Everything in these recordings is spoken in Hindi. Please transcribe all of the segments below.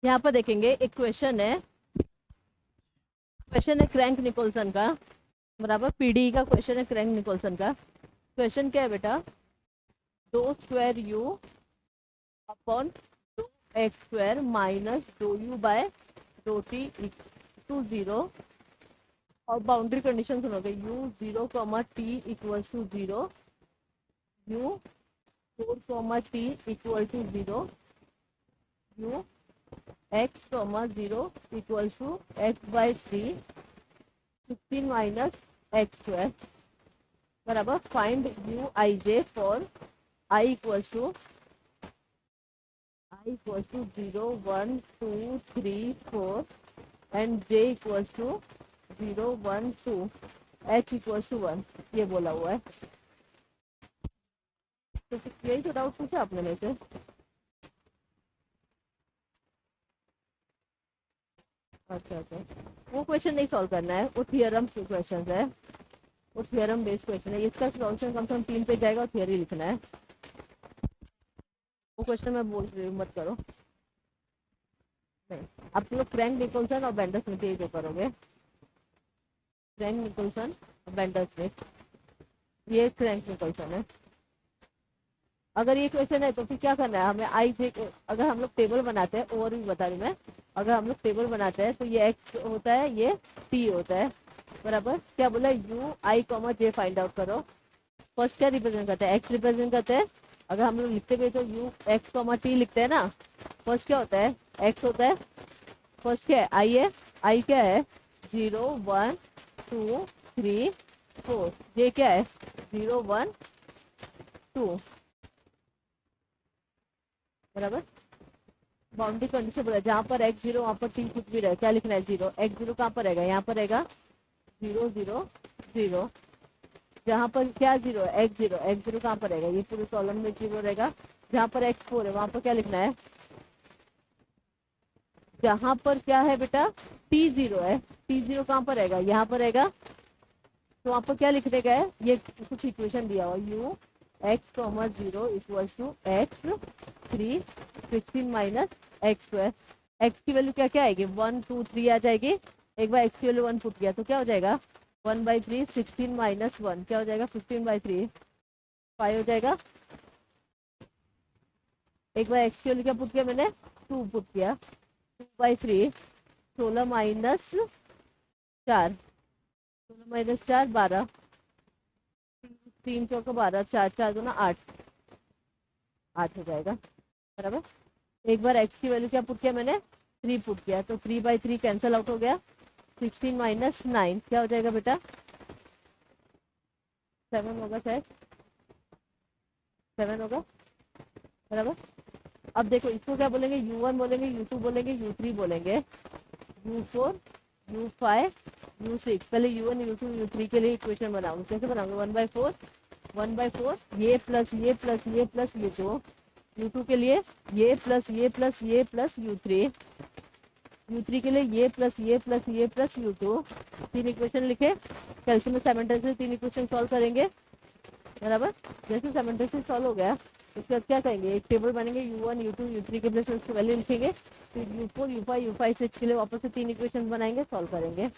यहाँ पर देखेंगे एक क्वेश्चन है क्रैंक निकोल्सन का, बराबर पीडी का क्वेश्चन है क्रैंक निकोल्सन का। क्वेश्चन क्या है बेटा, दो स्क्वायर यू अपॉन दो एक्स स्क्वायर माइनस दो यू बाय दो टी टू जीरो, और बाउंड्री कंडीशन सुनोगे u zero comma t equal to zero, u four comma t equal to zero, u x comma zero equal to x by three 16 minus x square, बराबर find u i j for i equal to 0 1 2 3 4 and j equal to 0 1 2 h equal to 1, ये बोला हुआ है। तो यही तो डाउट पूछा आपने मेरे से। अच्छा अच्छा, वो क्वेश्चन नहीं सॉल्व करना है, वो थियरम क्वेश्चन है, वो थियरम बेस्ड क्वेश्चन है। इसका सॉल्यूशन कम से कम 3 पेज जाएगा और थियरी लिखना है। वो क्वेश्चन मैं बोल रही हूँ, मत करो। नहीं, आप लोग क्रैंक निकोल्सन और बेंडर स्मिथ ये जो करोगे, क्रैंक निकोल्सन और बेंडर स्मिथ, ये क्रैंक निकोल्सन है। अगर ये क्वेश्चन है तो फिर क्या करना है हमें, आई जे, अगर हम लोग टेबल बनाते हैं, और भी बता रही मैं, अगर हम लोग टेबल बनाते हैं तो ये एक्स होता है, ये टी होता है, बराबर। क्या बोला, you I comma J find out करो। फर्स्ट क्या रिप्रेजेंट करते हैं, एक्स रिप्रेजेंट करते हैं। अगर हम लोग लिखते हुए तो यू एक्स कॉमा टी लिखते हैं ना, फर्स्ट क्या होता है, एक्स होता है, फर्स्ट क्या है, आई है, आई क्या है, 0 1 2 3 4, जे क्या है, 0 1 2, बराबर। बाउंड्री कंडीशन बोला, जहाँ पर एक्स जीरो वहाँ पर टी कुछ भी रहे, क्या लिखना है, जीरो। एक्स जीरो कहाँ पर रहेगा, यहाँ पर रहेगा 0 0 0, जहाँ पर क्या जीरो है, एक्स जीरो, एक्स जीरो कहाँ पर रहेगा, ये पूरे कॉलम में जीरो रहेगा। जहाँ पर एक्स फोर है वहाँ पर क्या लिखना है, जहाँ पर क्या है बेटा, टी जीरो है, टी जीरो कहाँ पर रहेगा, यहाँ पर रहेगा। तो वहाँ पर क्या लिखने का है, ये कुछ इक्वेशन दिया हुआ, u x comma zero equal to x 3 16 minus x square. X की वैल्यू क्या क्या आएगी, 1 2 3 आ जाएगी। एक बार एक्स की वैल्यू 1 पुट किया तो क्या हो जाएगा, 1/3 16 माइनस 1 क्या हो जाएगा, 15/3 5 हो जाएगा। एक बार एक्स की वैल्यू क्या पुट किया मैंने, 2 पुट किया, 2/3 16 माइनस 4, 16 माइनस 4 12, 3 चौका 12, 4 4 दूना 8, 8 हो जाएगा, बराबर। एक बार एक्स की वैल्यू क्या पुट किया मैंने, 3 पुट किया, तो 3/3 कैंसिल आउट हो गया, 16 माइनस 9 क्या हो जाएगा बेटा, 7 होगा, शायद 7 होगा, बराबर। अब देखो इसको क्या बोलेंगे, u1 बोलेंगे, u2 बोलेंगे, u3 बोलेंगे, u4 u5 u6। पहले u1 u2 u3 के लिए इक्वेशन बनाऊंगा, कैसे बनाऊंगा, 1/4 ये प्लस ये प्लस ये प्लस u2, u2 के लिए ये प्लस ये प्लस ये प्लस u3, u3 के लिए ये प्लस ये प्लस ये प्लस u2। 3 इक्वेशन लिखे, कैल्शियम में साइमल्टेनियसली 3 इक्वेशन सॉल्व करेंगे, बराबर। जैसे साइमल्टेनियसली सॉल्व हो गया उसके बाद क्या करेंगे, एक टेबल बनेंगे, u1 u2 u3 के प्लेस उसकी वैल्यू लिखेंगे, फिर u4 u5 u5 6 के लिए वापस से 3 इक्वेशन बनाएंगे, सॉल्व करेंगे।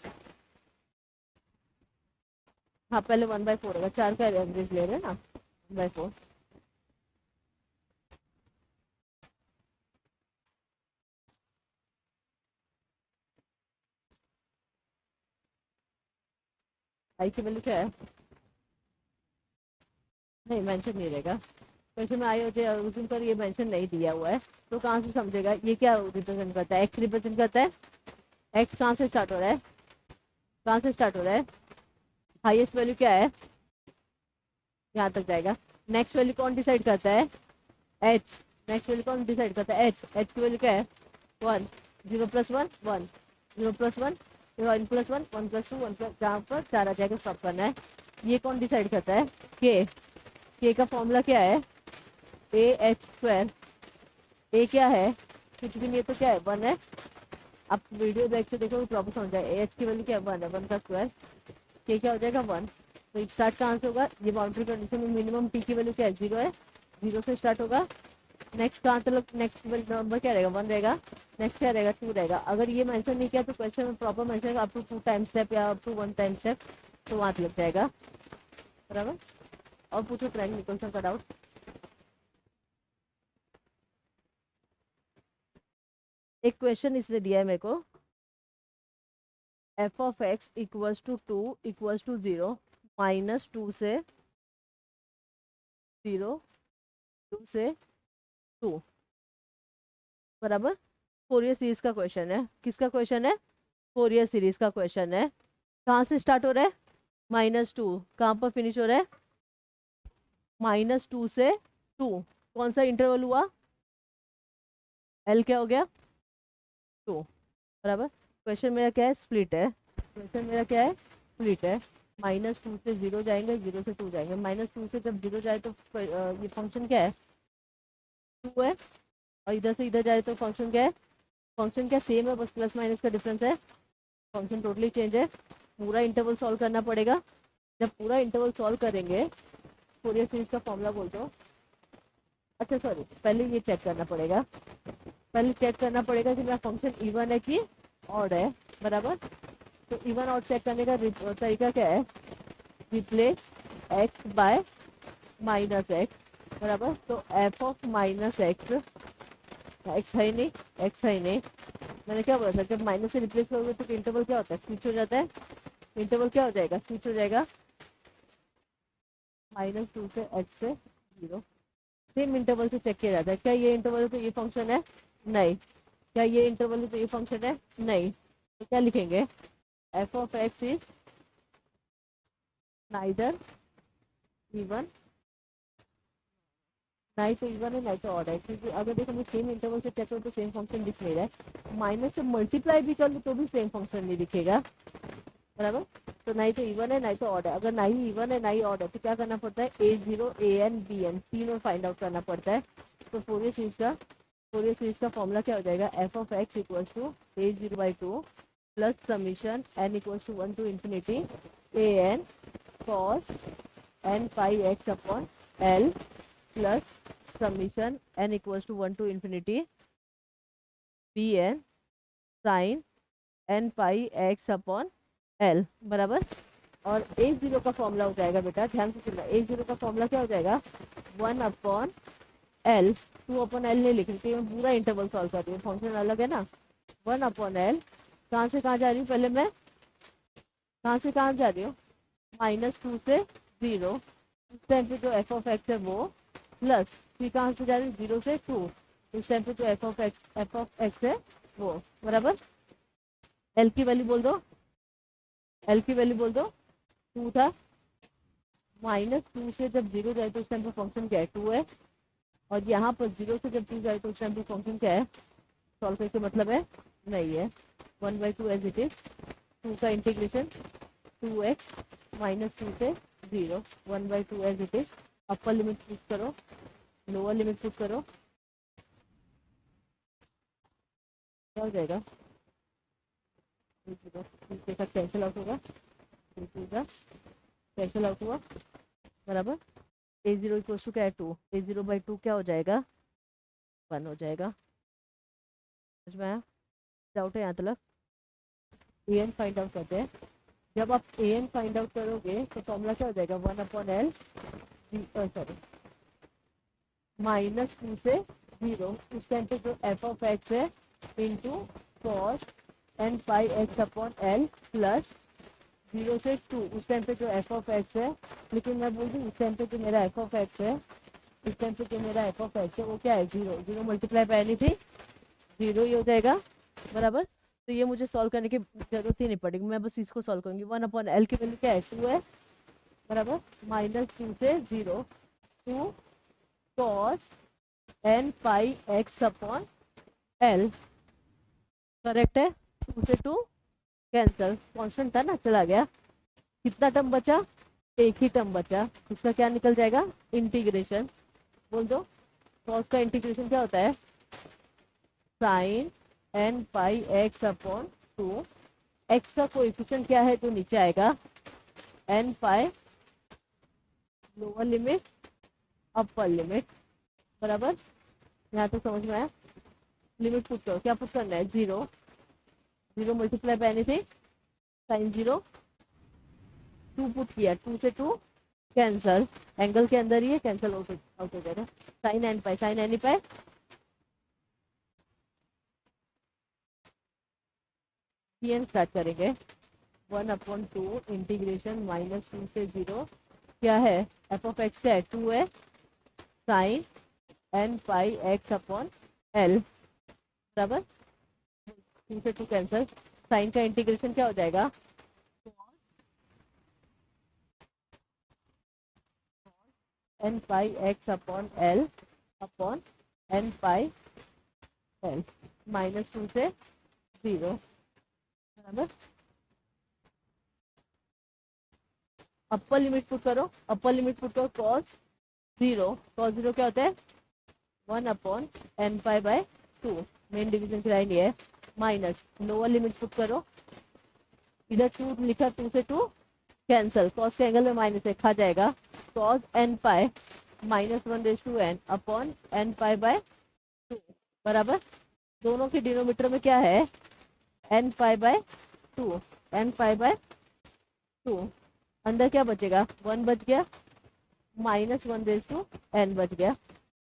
हाँ पहले 1/4 होगा, 4 का एवरेज ले रहे हैं ना, 1/4। आई की वैल्यू क्या है, नहीं मेंशन नहीं रहेगा क्वेश्चन में, आई होते उस पर ये मेंशन नहीं दिया हुआ है, तो कहाँ से समझेगा ये क्या रिप्रेजेंट करता है, एक्स रिप्रेजेंट करता है। एक्स कहाँ से स्टार्ट हो रहा है, कहाँ से स्टार्ट हो रहा है, हाईएस्ट वैल्यू क्या है, यहाँ तक जाएगा। नेक्स्ट वैल्यू कौन डिसाइड करता है, एच, नेक्स्ट वैल्यू कौन डिसाइड करता है, एच, एच की वैल्यू क्या है, 1, 0 + 1 1, 0 + 1 1 + 1 1 + 2 1 +, जहाँ पर 4 आ जाएगा स्टॉप करना है। ये कौन डिसाइड करता है, के का फॉर्मूला क्या है, AH², ए क्या है, कुछ भी नहीं है तो क्या है, 1 है। आप वीडियो देख के देखो प्रॉपर समझ जाए, एच की वैल्यू क्या है, 1 है, 1 का स्क्वायर, के क्या हो जाएगा 1। तो स्टार्ट कहाँ से होगा, ये बाउंड्री कंडीशन में मिनिमम टी की वैल्यू क्या है, 0 है, 0 से स्टार्ट होगा, नेक्स्ट का मतलब नेक्स्ट नंबर क्या रहेगा, 1 रहेगा, नेक्स्ट क्या रहेगा, 2 रहेगा। अगर ये मेंशन नहीं किया तो क्वेश्चन में proper mention up to 2 time step या अप टू 1 टाइम स्टेप, तो वहाँ लग जाएगा। बराबर। और पूछो फ्रेंड निकोलसन का डाउट। एक क्वेश्चन इसने दिया है मेरे को, f of x equals to 2 equals to 0 minus 2 से 0 2 से 2। बराबर। फोरियर सीरीज का क्वेश्चन है। किसका क्वेश्चन है? फोरियर सीरीज का क्वेश्चन है। कहाँ से स्टार्ट हो रहा है? -2। कहाँ पर फिनिश हो रहा है? -2 से 2। कौन सा इंटरवल हुआ? एल क्या हो गया? 2। बराबर। क्वेश्चन मेरा क्या है? स्प्लिट है। क्वेश्चन मेरा क्या है? स्प्लिट है। -2 से 0 जाएंगे, 0 से 2 जाएंगे। -2 से जब 0 जाए तो ये फंक्शन क्या है? 2 है। और इधर से इधर जाए तो फंक्शन क्या है? फंक्शन क्या सेम है, बस प्लस माइनस का डिफरेंस है। फंक्शन टोटली चेंज है। पूरा इंटरवल सॉल्व करना पड़ेगा। जब पूरा इंटरवल सॉल्व करेंगे, फोरियर सीरीज का फॉर्मूला बोल दो। अच्छा सॉरी, पहले ये चेक करना पड़ेगा। पहले चेक करना पड़ेगा कि मेरा फंक्शन इवन है कि ऑड है। बराबर। तो इवन ऑड चेक करने का तरीका क्या है? Replace x bye minus x. बराबर। तो F of minus x, x है ही नहीं, एक्स है ही नहीं। मैंने क्या बोला था, जब माइनस से रिप्लेस करोगे तो इंटरवल क्या होता है? स्विच हो जाता है। इंटरवल क्या हो जाएगा? स्विच हो जाएगा। -2 से एक्स से 0। सेम इंटरवल से चेक किया जाता है। क्या ये इंटरवल है तो ये फंक्शन है? नहीं। क्या ये इंटरवल है तो ये फंक्शन है? नहीं। तो क्या लिखेंगे? F of x is neither even, नहीं तो इवन है नहीं तो ऑड है। क्योंकि अगर देखो मैं सेम इंटरवल से चेक करूँ तो सेम फंक्शन दिख नहीं रहा है। माइनस से मल्टीप्लाई भी कर लूँ तो भी सेम फंक्शन नहीं दिखेगा। बराबर। तो नहीं तो इवन है नहीं तो ऑड है। अगर नहीं इवन है नहीं ऑड है तो क्या करना पड़ता है? A0 AN BN तीनों फाइंड आउट करना पड़ता है। तो फोरियर सीरीज का फॉर्मूला क्या हो जाएगा? F of x equals to A0/2 plus summation n equals to 1 to infinity AN cos n pi x upon L plus summation n equals to 1 to infinity BN sine n pi x upon L। बराबर। और A0 का फॉर्मूला हो जाएगा, बेटा ध्यान से सुनना, A0 का फॉर्मूला क्या हो जाएगा? 1 अपॉन L। 2 अपॉन L नहीं लिख रही, मैं पूरा इंटरवल सॉल्व कर रही हूँ, फंक्शन अलग है ना। 1 अपॉन L, कहाँ से कहाँ जा रही हूँ? पहले मैं कहाँ से कहाँ जा रही हूँ? -2 से 0। उस टाइम पे जो एफ ऑफ एक्स है वो, प्लस फिर कहाँ से जा रही हूँ? 0 से 2। उस टाइम पे जो एफ ऑफ एक्स है वो। बराबर। एल की वैल्यू बोल दो, एल की वैल्यू बोल दो। 2 था। -2 से जब 0 जाए तो उस टाइम पे फंक्शन क्या है? 2 है। और यहाँ पर 0 से जब 2 जाए तो उस टाइम पे फंक्शन क्या है? सॉल्व करके मतलब है नहीं है। 1/2 एज इट इज। 2 का इंटीग्रेशन 2x -2 से 0 1/2 as it is. Upper limit put करो, लोअर लिमिट पुट करो, क्या हो जाएगा? कैंसिल आउट होगा, कैंसिल आउट हुआ। बराबर। A0 इक्वल्स टू क्या है? 2। A0/2 क्या हो जाएगा? 1 हो जाएगा। समझ में आया? डाउट है यहाँ तक? AN फाइंड आउट करते हैं। जब आप AN फाइंड आउट करोगे तो फॉर्मूला क्या हो जाएगा? 1 अपॉन L, सॉरी -2 से 0। उस टाइम पे जो एफ ऑफ एक्स है इंटू कॉस n पाई एक्स अपॉन L प्लस 0 से 2। उस टाइम पे जो एफ ऑफ एक्स है, लेकिन मैं बोल दूँ उस टाइम पे जो मेरा एफ ऑफ एक्स है, इस टाइम पे जो मेरा एफ ऑफ एक्स है वो क्या है? 0। 0 मल्टीप्लाई बाय नहीं थी, 0 ही हो जाएगा। बराबर। तो ये मुझे सॉल्व करने की जरूरत ही नहीं पड़ेगी, मैं बस इसको सॉल्व करूंगी। 1 अपॉन L की वैल्यू क्या है? 2 है। बराबर। -2 से 0 2 कॉस n पाई एक्स अपॉन L। करेक्ट है। 2 से 2 कैंसल, कॉन्स्टेंट था ना, चला गया। कितना टर्म बचा? एक ही टर्म बचा। इसका क्या निकल जाएगा? इंटीग्रेशन। बोल दो, कॉस का इंटीग्रेशन क्या होता है? साइन n पाई एक्स अपॉन 2। एक्स का कोएफिशिएंट क्या है जो नीचे आएगा? n पाई, लोअर लिमिट अपर लिमिट। बराबर। यहाँ तक समझ में आया? लिमिट पुट करो, क्या पुट करना है? 0, 0 multiply by anything, sine 0, 2 put किया, 2 से 2 कैंसल, एंगल के अंदर ही है, कैंसल आउट आउट हो जाएगा। साइन एन पाई, साइन एनी पाई, pn स्टार्ट करेंगे। 1/2 इंटीग्रेशन -2 से 0 क्या है? एफ ऑफ एक्स क्या है? 2 है sign N pi x upon L, बराबर 2 से 2 कैंसल, साइन का इंटीग्रेशन क्या हो जाएगा? N pi x upon l upon n pi l, -2 से 0, बराबर। अपर लिमिट पुट करो, अपर लिमिट पुट करो, कॉस 0, कॉस 0 क्या होता है? 1/n पाई/2, मेन डिवीजन की लाइन ये है, माइनस लोअर लिमिट पुट करो, इधर 2 लिखा, 2 से 2 कैंसल, कॉस के एंगल में माइनस है, खा जाएगा, कॉस एन पाई -1/n अपॉन एन पाई/2, बराबर। दोनों के डिनोमीटर में क्या है? एन पाई/2, एन पाई/2, अंदर क्या बचेगा? 1 बच गया, -1/n बच गया,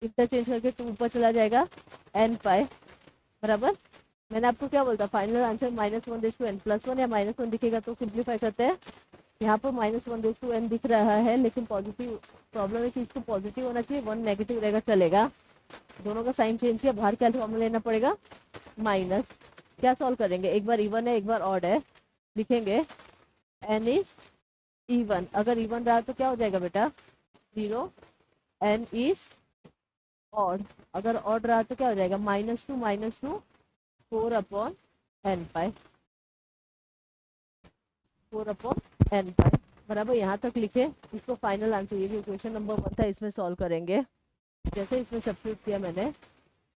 इंटरचेंज करके 2 ऊपर चला जाएगा, एन पाई, बराबर। मैंने आपको क्या बोलता? फाइनल आंसर -1/n, +1 या -1 दिखेगा तो सिंप्लीफाई करते हैं। यहाँ पर -1/n दिख रहा है, लेकिन पॉजिटिव प्रॉब्लम है कि इसको पॉजिटिव होना चाहिए, 1 नेगेटिव रहेगा, चलेगा। दोनों का साइन चेंज किया, बाहर क्या फॉर्मूला लेना पड़ेगा? माइनस। क्या सॉल्व करेंगे? एक बार इवन है, एक बार ऑड है, लिखेंगे एन इज इवन, अगर इवन रहा तो क्या हो जाएगा बेटा? 0, एन इज ऑड, अगर ऑड रहा तो क्या हो जाएगा? -2 4/n पाई, 4/n पाई, बराबर। यहाँ तक लिखे, इसको फाइनल आंसर, ये भी क्वेश्चन नंबर 1 था, इसमें सॉल्व करेंगे। जैसे इसमें सब्स्टिट्यूट किया मैंने,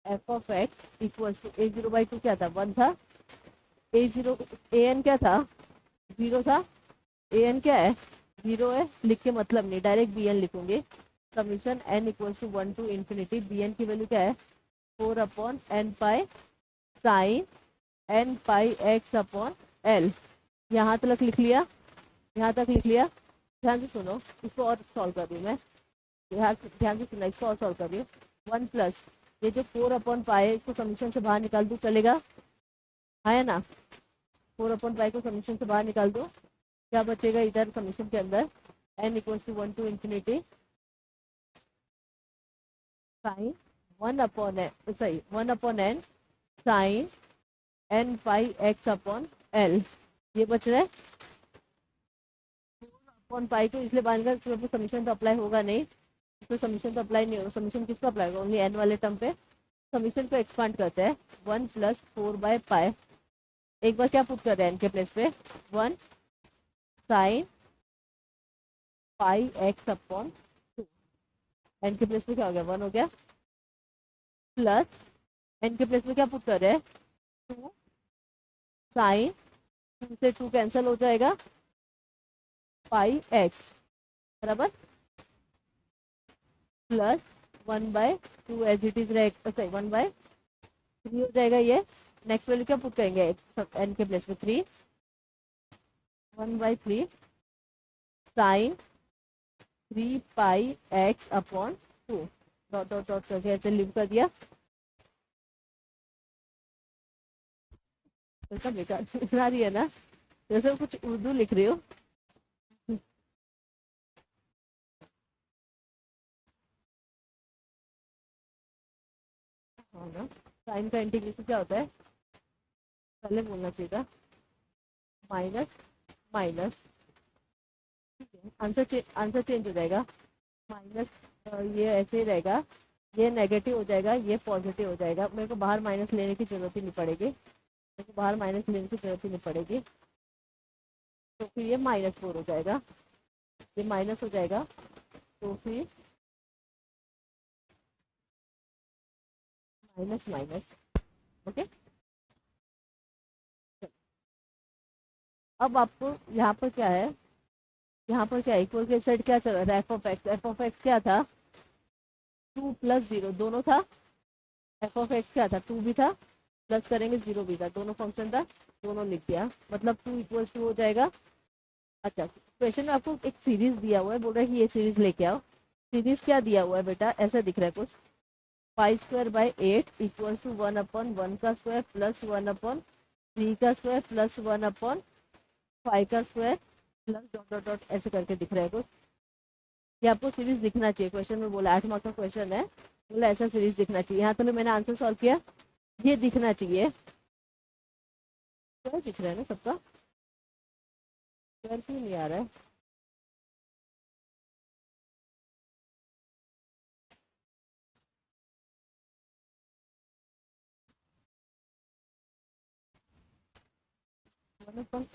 f of x equal to a0/2 क्या था? 1 था, a0 an क्या था? 0 था, an क्या है? 0 है, लिख के मतलब नहीं, डायरेक्ट bn लिखूंगी। Summation n equal to 1 to infinity, bn की वैल्यू क्या है? 4/n pi sine n pi x upon l। यहाँ तक लिख लिया, यहाँ तक लिख लिया। ध्यान से सुनो, इसको और सॉल्व कर रही हूँ मैं, ध्यान से सुना, इसको और सॉल्व कर रही हूँ। 1 प्लस ये जो 4/पाई को समीशन से बाहर निकाल दूँ, चलेगा? है ना? 4/पाई को समीशन से बाहर निकाल दो, क्या बचेगा इधर समीशन के अंदर? n equal to 1 to infinity sine 1/n sine n pi x upon l, ये बच रहा है। 4/पाई को इसलिए बाहर निकाल, समीशन तो अप्लाई होगा नहीं, तो समीशन तो अप्लाई नहीं होगा, समीशन किसको अप्लाई होगा? ओनली n वाले टर्म पे। समीशन को एक्सपांड करते हैं, 1 + 4/पाई, एक बार क्या पुट कर रहे हैं n के प्लेस पे? 1 sine pi x upon 2, n के प्लेस पे क्या हो गया? 1 हो गया, प्लस n के प्लेस में क्या पुट कर रहे हैं? 2 साइन, 2 से 2 कैंसिल हो जाएगा, पाई x, बराबर, प्लस 1/2 एज इट इज रहेगा, सही 1/3 हो जाएगा ये। नेक्स्ट वैल्यू क्या पुट करेंगे n के प्लेस में? 3, 1/3 साइन 3 पाई x upon 2, dot dot dot करके ऐसे लिव कर दिया। तो बेकार सुना रही है ना, जैसे कुछ उर्दू लिख रही हो। साइन का इंटीग्रेशन क्या होता है? पहले बोलना चाहिए था, माइनस माइनस, आंसर चेंज हो जाएगा, माइनस, ये ऐसे ही रहेगा, ये नेगेटिव हो जाएगा, ये पॉजिटिव हो जाएगा। मेरे को बाहर माइनस लेने की जरूरत ही नहीं पड़ेगी, मेरे को बाहर माइनस लेने की जरूरत ही नहीं पड़ेगी, तो फिर ये -4 हो जाएगा, ये माइनस हो जाएगा, तो फिर माइनस माइनस, ओके। अब आपको यहाँ पर क्या है? यहाँ पर क्या इक्वल के साइड क्या चल रहा है? एफ ऑफ एक्स क्या था? 2 + 0 दोनों था, एफ ऑफ एक्स क्या था, 2 भी था, प्लस करेंगे 0 भी था, दोनों फंक्शन था, दोनों लिख दिया, मतलब 2 इक्वल टू हो जाएगा। अच्छा, क्वेश्चन में आपको एक सीरीज दिया हुआ है, बोल रहा है कि ये सीरीज लेके आओ। सीरीज क्या दिया हुआ है बेटा, ऐसा दिख रहा है कुछ, 5² बाई 8 इक्वल टू 1/1 का स्क्वायर प्लस 1/3 का स्क्वायर प्लस 1/5 का square plus dot dot dot ऐसे करके दिख रहा है कुछ। ये आपको सीरीज दिखना चाहिए, क्वेश्चन में बोला 8 मार्क्स का क्वेश्चन है, बोला ऐसा सीरीज दिखना चाहिए। यहाँ तो मैंने आंसर सॉल्व किया, ये दिखना चाहिए, क्या दिख रहा है ना सबका, क्लियर क्यों नहीं आ रहा है।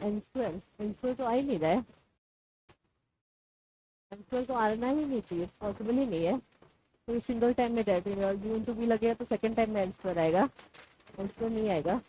एन स्क्वायर तो आ ही नहीं रहा है, एन स्क्वायर तो आना ही नहीं चाहिए, पॉसिबल ही नहीं है। तो सिंगल टाइम में डेट और जून टू भी लगेगा तो सेकंड टाइम में एन स्क्वायर आएगा, एन स्क्वायर नहीं आएगा।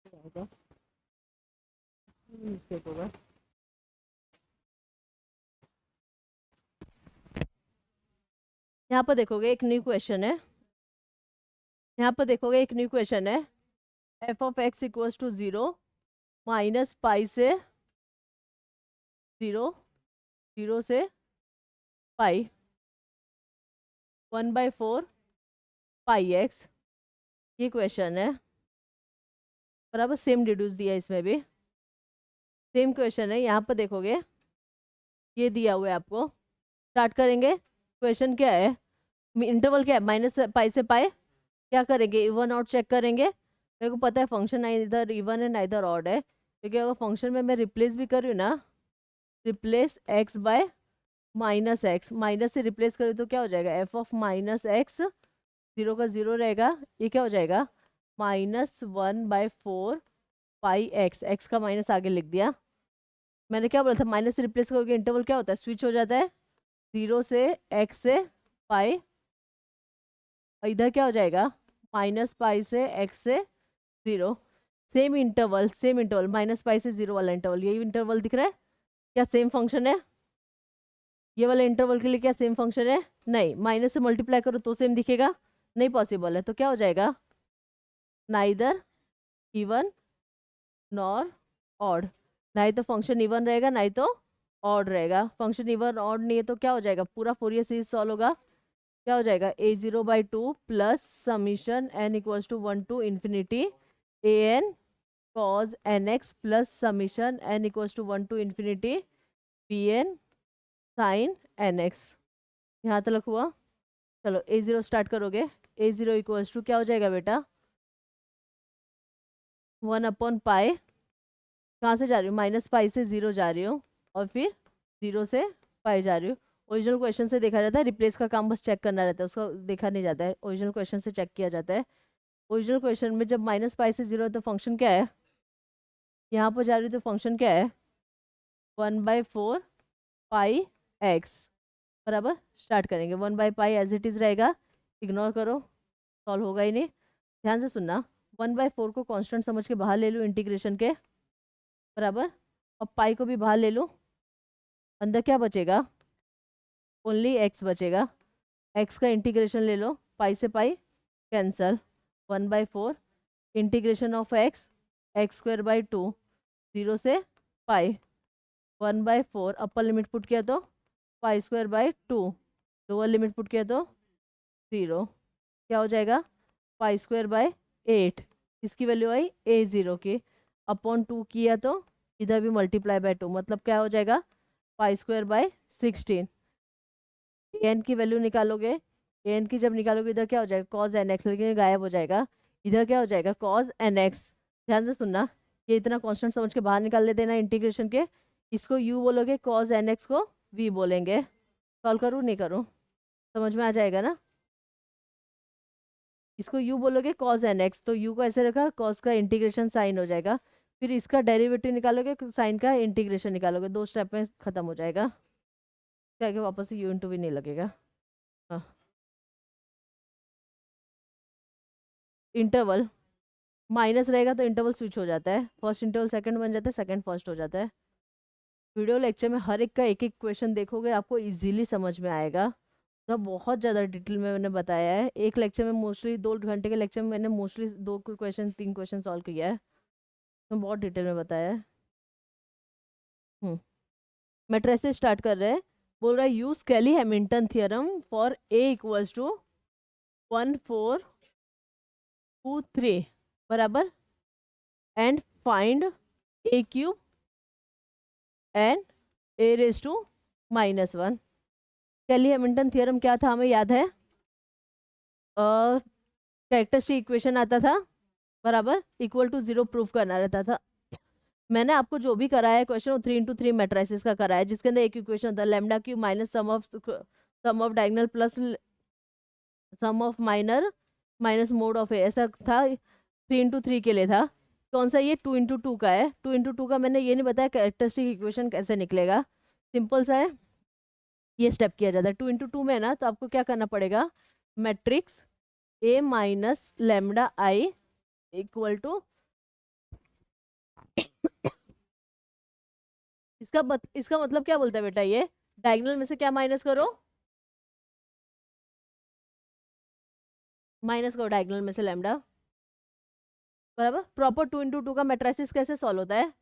आएगा मिस्टेक होगा। यहाँ पर देखोगे एक न्यू क्वेश्चन है, यहाँ पर देखोगे एक न्यू क्वेश्चन है, f of x equals to 0 minus pi से 0, 0 से पाई 1/4 पाई एक्स, ये क्वेश्चन है बराबर। सेम डिड्यूस दिया है इसमें भी, सेम क्वेश्चन है। यहाँ पर देखोगे ये दिया हुआ है आपको, स्टार्ट करेंगे। क्वेश्चन क्या है, इंटरवल क्या है, माइनस पाई से पाई, क्या करेंगे, इवन आउट चेक करेंगे। मेरे को पता है फंक्शन इधर इवन है ना इधर ऑड है, क्योंकि अगर फंक्शन में मैं रिप्लेस भी कर रही हूँ ना, replace x bye minus x, minus से रिप्लेस करें तो क्या हो जाएगा, एफ ऑफ माइनस एक्स, 0 का 0 रहेगा, ये क्या हो जाएगा -1/4 पाई एक्स, एक्स का माइनस आगे लिख दिया। मैंने क्या बोला था, माइनस से रिप्लेस करोगे इंटरवल क्या होता है, स्विच हो जाता है, 0 से एक्स से पाई, और इधर क्या हो जाएगा -पाई से एक्स से 0। सेम इंटरवल, सेम इंटरवल, -पाई से 0 वाला इंटरवल, यही इंटरवल दिख रहा है, क्या सेम फंक्शन है, ये वाले इंटरवल के लिए क्या सेम फंक्शन है, नहीं, माइनस से मल्टीप्लाई करो तो सेम दिखेगा, नहीं पॉसिबल है, तो क्या हो जाएगा नाइदर इवन नॉर ऑड, ना ही तो फंक्शन इवन रहेगा ना ही तो ऑड रहेगा। फंक्शन इवन ऑड नहीं है तो क्या हो जाएगा, पूरा फोरियर सीरीज सॉल्व होगा, क्या हो जाएगा a0/2 plus summation n equals to 1 to infinity an cos nx plus summation n equals to 1 to infinity bn sin nx। यहाँ तक हुआ, चलो a0 स्टार्ट करोगे, a0 इक्वल्स टू क्या हो जाएगा बेटा 1/पाई, कहाँ से जा रही हूँ, -पाई से 0 जा रही हूँ, और फिर 0 से पाई जा रही हूँ। ओरिजिनल क्वेश्चन से देखा जाता है, रिप्लेस का काम बस चेक करना रहता है, उसको देखा नहीं जाता है, ओरिजिनल क्वेश्चन से चेक किया जाता है। ओरिजिनल क्वेश्चन में जब -पाई से 0 है तो फंक्शन क्या है, यहाँ पर जा रही हूँ तो फंक्शन क्या है 1/4 पाई एक्स, बराबर। स्टार्ट करेंगे, 1/पाई एज इट इज़ रहेगा, इग्नोर करो, सॉल्व होगा ही नहीं। ध्यान से सुनना, 1/4 को कांस्टेंट समझ के बाहर ले लूँ इंटीग्रेशन के, बराबर, और पाई को भी बाहर ले लूँ, अंदर क्या बचेगा, ओनली एक्स बचेगा, एक्स का इंटीग्रेशन ले लो, पाई से पाई cancel, 1/4 integration of x, x²/2, 0 से पाई, 1/4 अपर लिमिट पुट किया तो π²/2, लोअर लिमिट पुट किया तो 0, क्या हो जाएगा π²/8, इसकी वैल्यू आई a0 की, अपॉन 2 किया तो इधर भी मल्टीप्लाई बाय 2, मतलब क्या हो जाएगा π²/16। an की वैल्यू निकालोगे, an की जब निकालोगे इधर क्या हो जाएगा cos nx, लेकिन गायब हो जाएगा, इधर क्या हो जाएगा cos nx। ध्यान से सुनना, ये इतना कांस्टेंट समझ के बाहर निकाल लेते ना इंटीग्रेशन के, इसको u बोलोगे, cos nx को v बोलेंगे। सॉल्व करूँ नहीं करूँ, समझ में आ जाएगा ना। इसको u बोलोगे cos nx, तो u को ऐसे रखा, cos का इंटीग्रेशन साइन हो जाएगा, फिर इसका डेरिवेटिव निकालोगे, साइन का इंटीग्रेशन निकालोगे, 2 स्टेप में खत्म हो जाएगा। क्या कि वापस से u इंटू भी नहीं लगेगा। हाँ, इंटरवल माइनस रहेगा तो इंटरवल स्विच हो जाता है, फर्स्ट इंटरवल सेकंड बन जाता है, सेकंड फर्स्ट हो जाता है। वीडियो लेक्चर में हर एक का एक एक क्वेश्चन देखोगे, आपको इजीली समझ में आएगा। तो बहुत ज़्यादा डिटेल में मैंने बताया है, एक लेक्चर में मोस्टली 2 घंटे के लेक्चर में मैंने मोस्टली 2 क्वेश्चन 3 क्वेश्चन सॉल्व किया है, तो बहुत डिटेल में बताया है। मैट्रिसेस स्टार्ट कर रहे हैं। बोल रहा है use Cayley Hamilton theorem for A equals to 1 4 2 3 बराबर, and find A cube and A raise to -1। Cayley Hamilton theorem क्या था हमें याद है, कैरेक्टरिस्टिक इक्वेशन आता था बराबर, इक्वल टू 0 प्रूफ करना रहता था। मैंने आपको जो भी कराया है क्वेश्चन, वो 3 × 3 मैट्रिसेस का कराया है, जिसके अंदर एक इक्वेशन होता है lambda cube minus sum of diagonal plus sum of minor minus mod of A, ऐसा था। 3 × 3 के लिए था। कौन सा, ये 2 × 2 का है। 2 × 2 का मैंने ये नहीं बताया कैरेक्टरिस्टिक इक्वेशन कैसे निकलेगा, सिंपल सा है, ये स्टेप किया जाता है। 2 × 2 में है ना, तो आपको क्या करना पड़ेगा, matrix A minus lambda I equal to, इसका मतलब क्या बोलता है बेटा, ये डायगोनल में से क्या माइनस करो, माइनस करो डायगोनल में से लेमडा बराबर। प्रॉपर 2 × 2 का मैट्रिसेस कैसे सॉल्व होता है,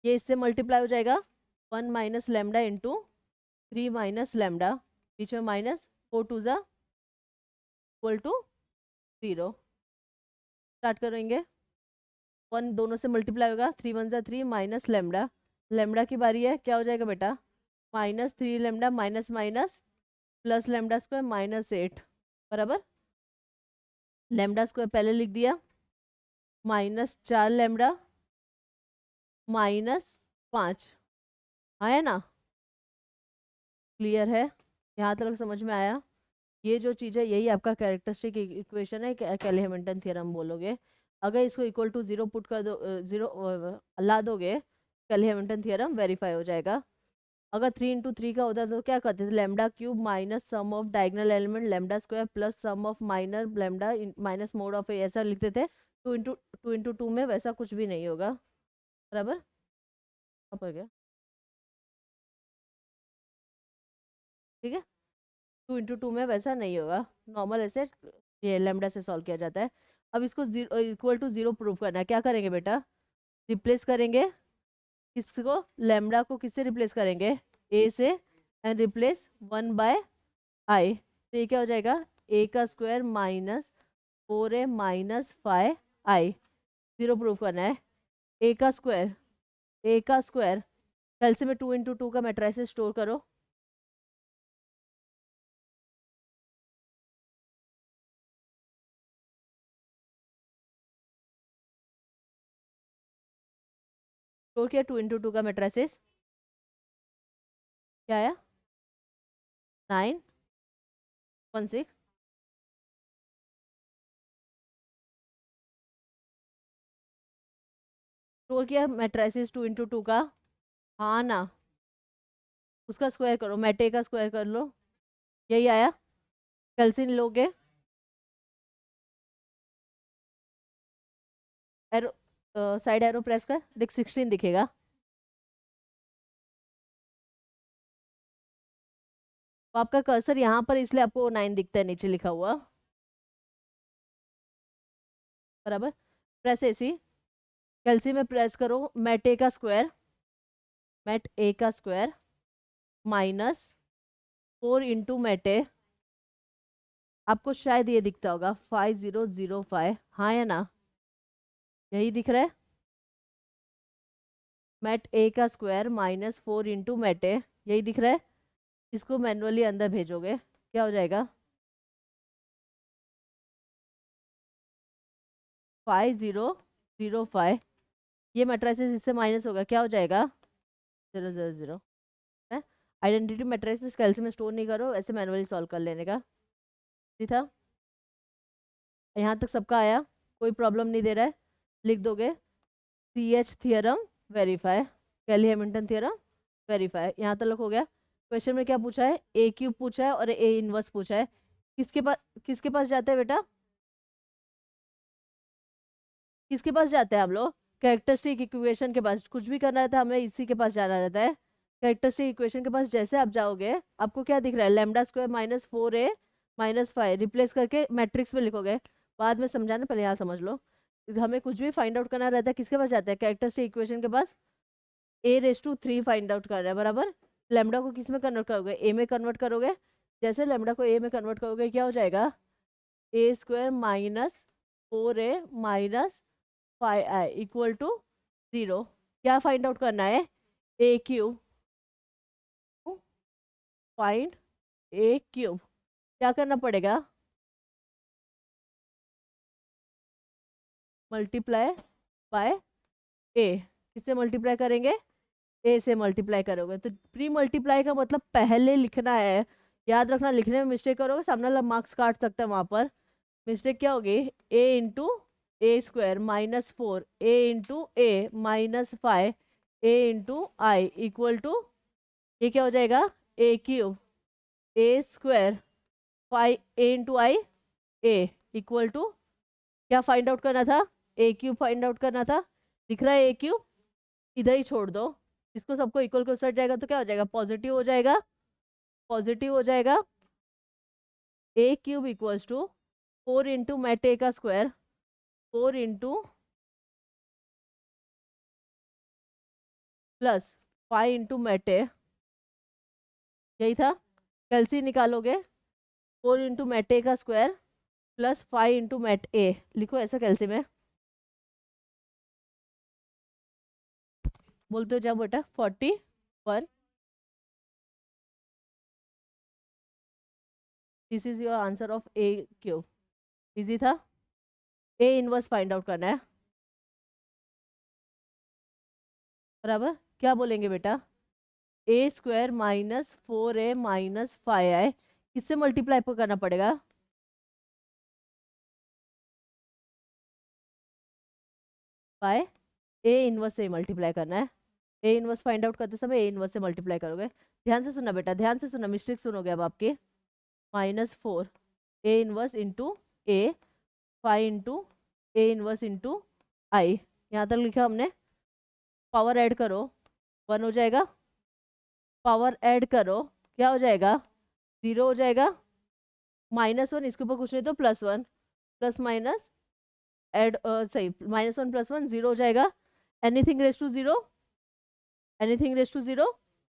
ये इससे मल्टीप्लाई हो जाएगा, 1 minus lambda into 3 minus lambda, बीच में माइनस, 4 2 ज़ा इक्वल टू 0। स्टार्ट करेंगे, 1 दोनों से मल्टीप्लाई होगा, 3 1 ज़ा 3 माइनस लेमडा, लेमडा की बारी है, क्या हो जाएगा बेटा, -3 lambda minus minus plus lambda square -8 बराबर। लेमडा स्क्वायर पहले लिख दिया, -4 लेमडा -5, आया ना, क्लियर है, यहाँ तक समझ में आया। ये जो चीज़ है यही आपका कैरेक्टरिस्टिक इक्वेशन है, कैली हैमिल्टन थ्योरम बोलोगे। अगर इसको इक्वल टू 0 पुट कर दो, 0 ला दोगे, कैली हैमिल्टन थ्योरम वेरीफाई हो जाएगा। अगर 3 × 3 का होता तो क्या करते थे, lambda cube minus sum of diagonal element lambda square plus sum of minor lambda minus mod of A, ऐसा लिखते थे। 2 × 2 में वैसा कुछ भी नहीं होगा बराबर। अब हो गया, ठीक है, 2 × 2 में वैसा नहीं होगा, नॉर्मल ऐसे ये लेमडा से सॉल्व किया जाता है। अब इसको इक्वल टू 0 प्रूव करना है, क्या करेंगे बेटा, रिप्लेस करेंगे, किसको, लेमडा को किससे रिप्लेस करेंगे, ए से, एंड रिप्लेस 1/i, तो ये क्या हो जाएगा, ए का स्क्वायर -4a -5i, 0 प्रूव करना है। ए का स्क्वायर, ए का स्क्वायर, कैलसी में 2 × 2 का मैट्रिसेस स्टोर करो, स्टोर किया 2 × 2 का मैट्रिसेस, क्या आया, 9 1 6, स्टोर किया मैट्रिसेस 2 × 2 का, हाँ ना, उसका स्क्वायर करो, मैटे का स्क्वायर कर लो, यही आया। कैल्सिन लोगे, एरो, साइड एरो प्रेस कर देख, 16 दिखेगा, तो आपका कर्सर यहाँ पर, इसलिए आपको 9 दिखता है नीचे लिखा हुआ बराबर। प्रेस ऐसी, कैल्सी में प्रेस करो, मैट ए का स्क्वायर, मैट ए का स्क्वायर -4 इंटू मैट ए, आपको शायद ये दिखता होगा 5005, हाँ या ना, यही दिख रहा है, मैट ए का स्क्वायर -4 इंटू मैट ए, यही दिख रहा है। इसको मैनुअली अंदर भेजोगे, क्या हो जाएगा, 5005, ये मैट्रिसेस इससे माइनस होगा, क्या हो जाएगा, 0 0 0 है। आइडेंटिटी मैट्रिक्स कैलसी में स्टोर नहीं करो, ऐसे मैनुअली सॉल्व कर लेने का। ठीक था, यहाँ तक सबका आया, कोई प्रॉब्लम नहीं दे रहा है, लिख दोगे CH थियरम वेरीफाई, कैली हैमिल्टन थियरम वेरीफाई, यहाँ तक हो गया। क्वेश्चन में क्या पूछा है, ए क्यूब पूछा है और ए इनवर्स पूछा है। किसके पास जाते हैं बेटा, किसके पास जाते हैं हम लोग, कैरेक्टरिस्टिक इक्वेशन के पास। कुछ भी करना रहता है हमें इसी के पास जाना रहता है, कैरेक्टरिस्टिक इक्वेशन के पास। जैसे आप जाओगे आपको क्या दिख रहा है, lambda square minus 4a minus 5 replace करके मैट्रिक्स में लिखोगे, बाद में समझाना, पहले यहाँ समझ लो। हमें कुछ भी फाइंड आउट करना रहता है किसके पास जाता है, कैरेक्टरिस्टिक इक्वेशन के पास। a⁻³ फाइंड आउट कर रहे हैं, बराबर। लैम्डा को किस में कन्वर्ट करोगे, ए में कन्वर्ट करोगे। जैसे लैम्डा को ए में कन्वर्ट करोगे क्या हो जाएगा, a² minus 4a minus 5i equal to 0। क्या फाइंड आउट करना है, ए क्यूब, फाइंड ए क्यूब। क्या करना पड़ेगा, मल्टीप्लाई बाय ए। किससे मल्टीप्लाई करेंगे, ए से मल्टीप्लाई करोगे। तो प्री मल्टीप्लाई का मतलब पहले लिखना है, याद रखना, लिखने में मिस्टेक करोगे सामने वाला मार्क्स काट सकता है। वहाँ पर मिस्टेक क्या होगी, a⁻² minus 4 a⁻a minus 5 a⁻i equal to, ये क्या हो जाएगा, A cube a² 5 a⁻i a equal to, क्या फाइंड आउट करना था, ए क्यूब फाइंड आउट करना था। दिख रहा है ए क्यूब, इधर ही छोड़ दो, इसको सबको इक्वल को सट जाएगा तो क्या हो जाएगा, पॉजिटिव हो जाएगा, पॉजिटिव हो जाएगा। A cube equals to 4 into mat A का square, 4 into plus 5 into mat A, यही था। कैलसी निकालोगे, 4 इंटू मैट ए का square plus 5 into mat A, लिखो ऐसा कैलसी में, बोलते हो जाओ बेटा 41। This is your answer of A cube. Easy था, ए इनवर्स फाइंड आउट करना है, बराबर। क्या बोलेंगे बेटा, a² minus 4a minus 5i किससे मल्टीप्लाई करना पड़ेगा, बाय ए इनवर्स से मल्टीप्लाई करना है। ए इनवर्स फाइंड आउट करते समय ए इनवर्स से मल्टीप्लाई करोगे। ध्यान से सुनना बेटा, ध्यान से सुनना, मिस्टेक सुनोगे अब आपके। -4 A inverse into A, 5 into A inverse into I, यहाँ तक लिखा हमने। पावर ऐड करो, 1 हो जाएगा, पावर ऐड करो क्या हो जाएगा, 0 हो जाएगा। -1 इसके ऊपर कुछ नहीं तो +1, प्लस माइनस ऐड सही, -1 + 1 0 हो जाएगा। Anything raise to 0, anything raise to 0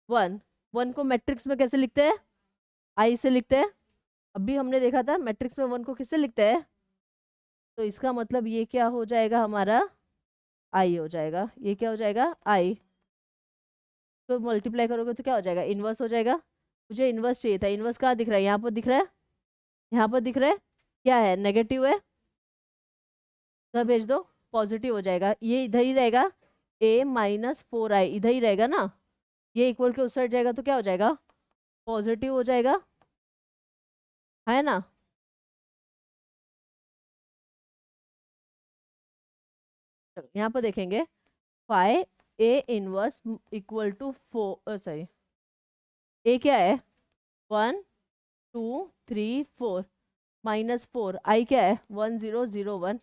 1। 1 को मैट्रिक्स में कैसे लिखते हैं, आई से लिखते हैं। अभी हमने देखा था मैट्रिक्स में 1 को किससे लिखते हैं, तो इसका मतलब ये क्या हो जाएगा हमारा, आई हो जाएगा। ये क्या हो जाएगा, आई। तो मल्टीप्लाई करोगे तो क्या हो जाएगा, इनवर्स हो जाएगा। मुझे इनवर्स चाहिए था, इनवर्स कहाँ दिख रहा है, यहाँ पर दिख रहा है, यहाँ पर दिख रहा है, क्या है, नेगेटिव है, तो भेज दो, पॉजिटिव हो जाएगा। ये इधर ही रहेगा, a-4i इधर ही रहेगा ना, ये इक्वल के उस साइड जाएगा तो क्या हो जाएगा, पॉजिटिव हो जाएगा, है ना। यहाँ पर देखेंगे, 5 a inverse equal to 4, sorry, a क्या है, 1 2 3 4 -4, i क्या है 1 0 0 1।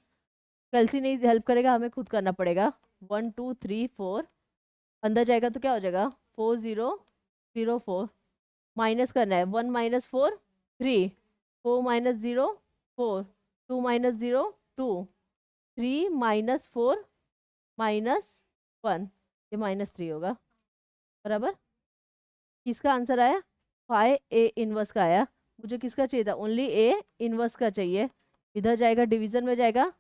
कैलसी नहीं हेल्प करेगा, हमें खुद करना पड़ेगा। 1 2 3 4 अंदर जाएगा तो क्या हो जाएगा, 4 0 0 4, माइनस करना है, 1 - 4 3, 4 - 0 4, 2 - 0 2, 3 - 4 -1, ये -3 होगा, बराबर। किसका आंसर आया, 5 a इनवर्स का आया। मुझे किसका चाहिए था, ओनली a इनवर्स का चाहिए। इधर जाएगा, डिवीजन में जाएगा,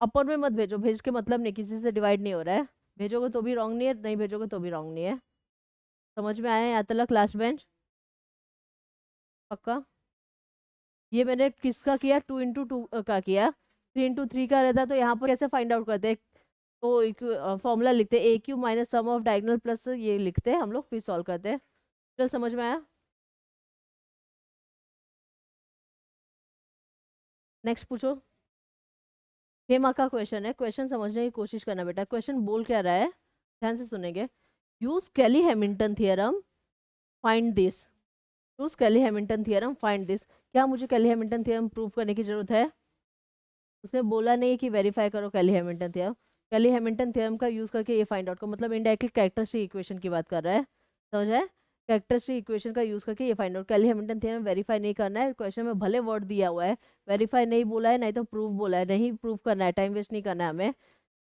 अपर में मत भेजो, भेज के मतलब नहीं, किसी से डिवाइड नहीं हो रहा है। भेजोगे तो भी रॉन्ग नहीं है, नहीं भेजोगे तो भी रॉन्ग नहीं है। समझ में आया यहाँ तक, लास्ट बेंच पक्का। ये मैंने किसका किया, 2 × 2 का किया, 3 × 3 का रहता तो यहाँ पर कैसे फाइंड आउट करते हैं, तो फॉर्मूला लिखते A cube minus sum of diagonal plus ये लिखते हैं हम लोग, फिर सॉल्व करते हैं। चलो समझ में आया। नेक्स्ट पूछो। हेमा का क्वेश्चन है, क्वेश्चन समझने की कोशिश करना बेटा। क्वेश्चन बोल क्या रहा है, ध्यान से सुनेंगे। Use Cayley Hamilton theorem find this. Use Cayley Hamilton theorem find this. क्या मुझे कैली हैमिल्टन थियरम प्रूव करने की जरूरत है? उसने बोला नहीं कि वेरीफाई करो कैली हैमिल्टन थ्योरम। कैली हैमिल्टन थ्योरम का यूज करके ये फाइंड आउट करो, मतलब इनडायरेक्टली कैरेक्टरिस्टिक इक्वेशन की बात कर रहा है, समझ है। कैरेक्टरिस्टिक इक्वेशन का यूज करके ये फाइंड आउट। कैली हैमिल्टन थ्योरम वेरीफाई नहीं करना है, क्वेश्चन में भले वर्ड दिया हुआ है, वेरीफाई नहीं बोला है, नहीं तो प्रूव बोला है, नहीं प्रूव करना है, टाइम वेस्ट नहीं करना है हमें।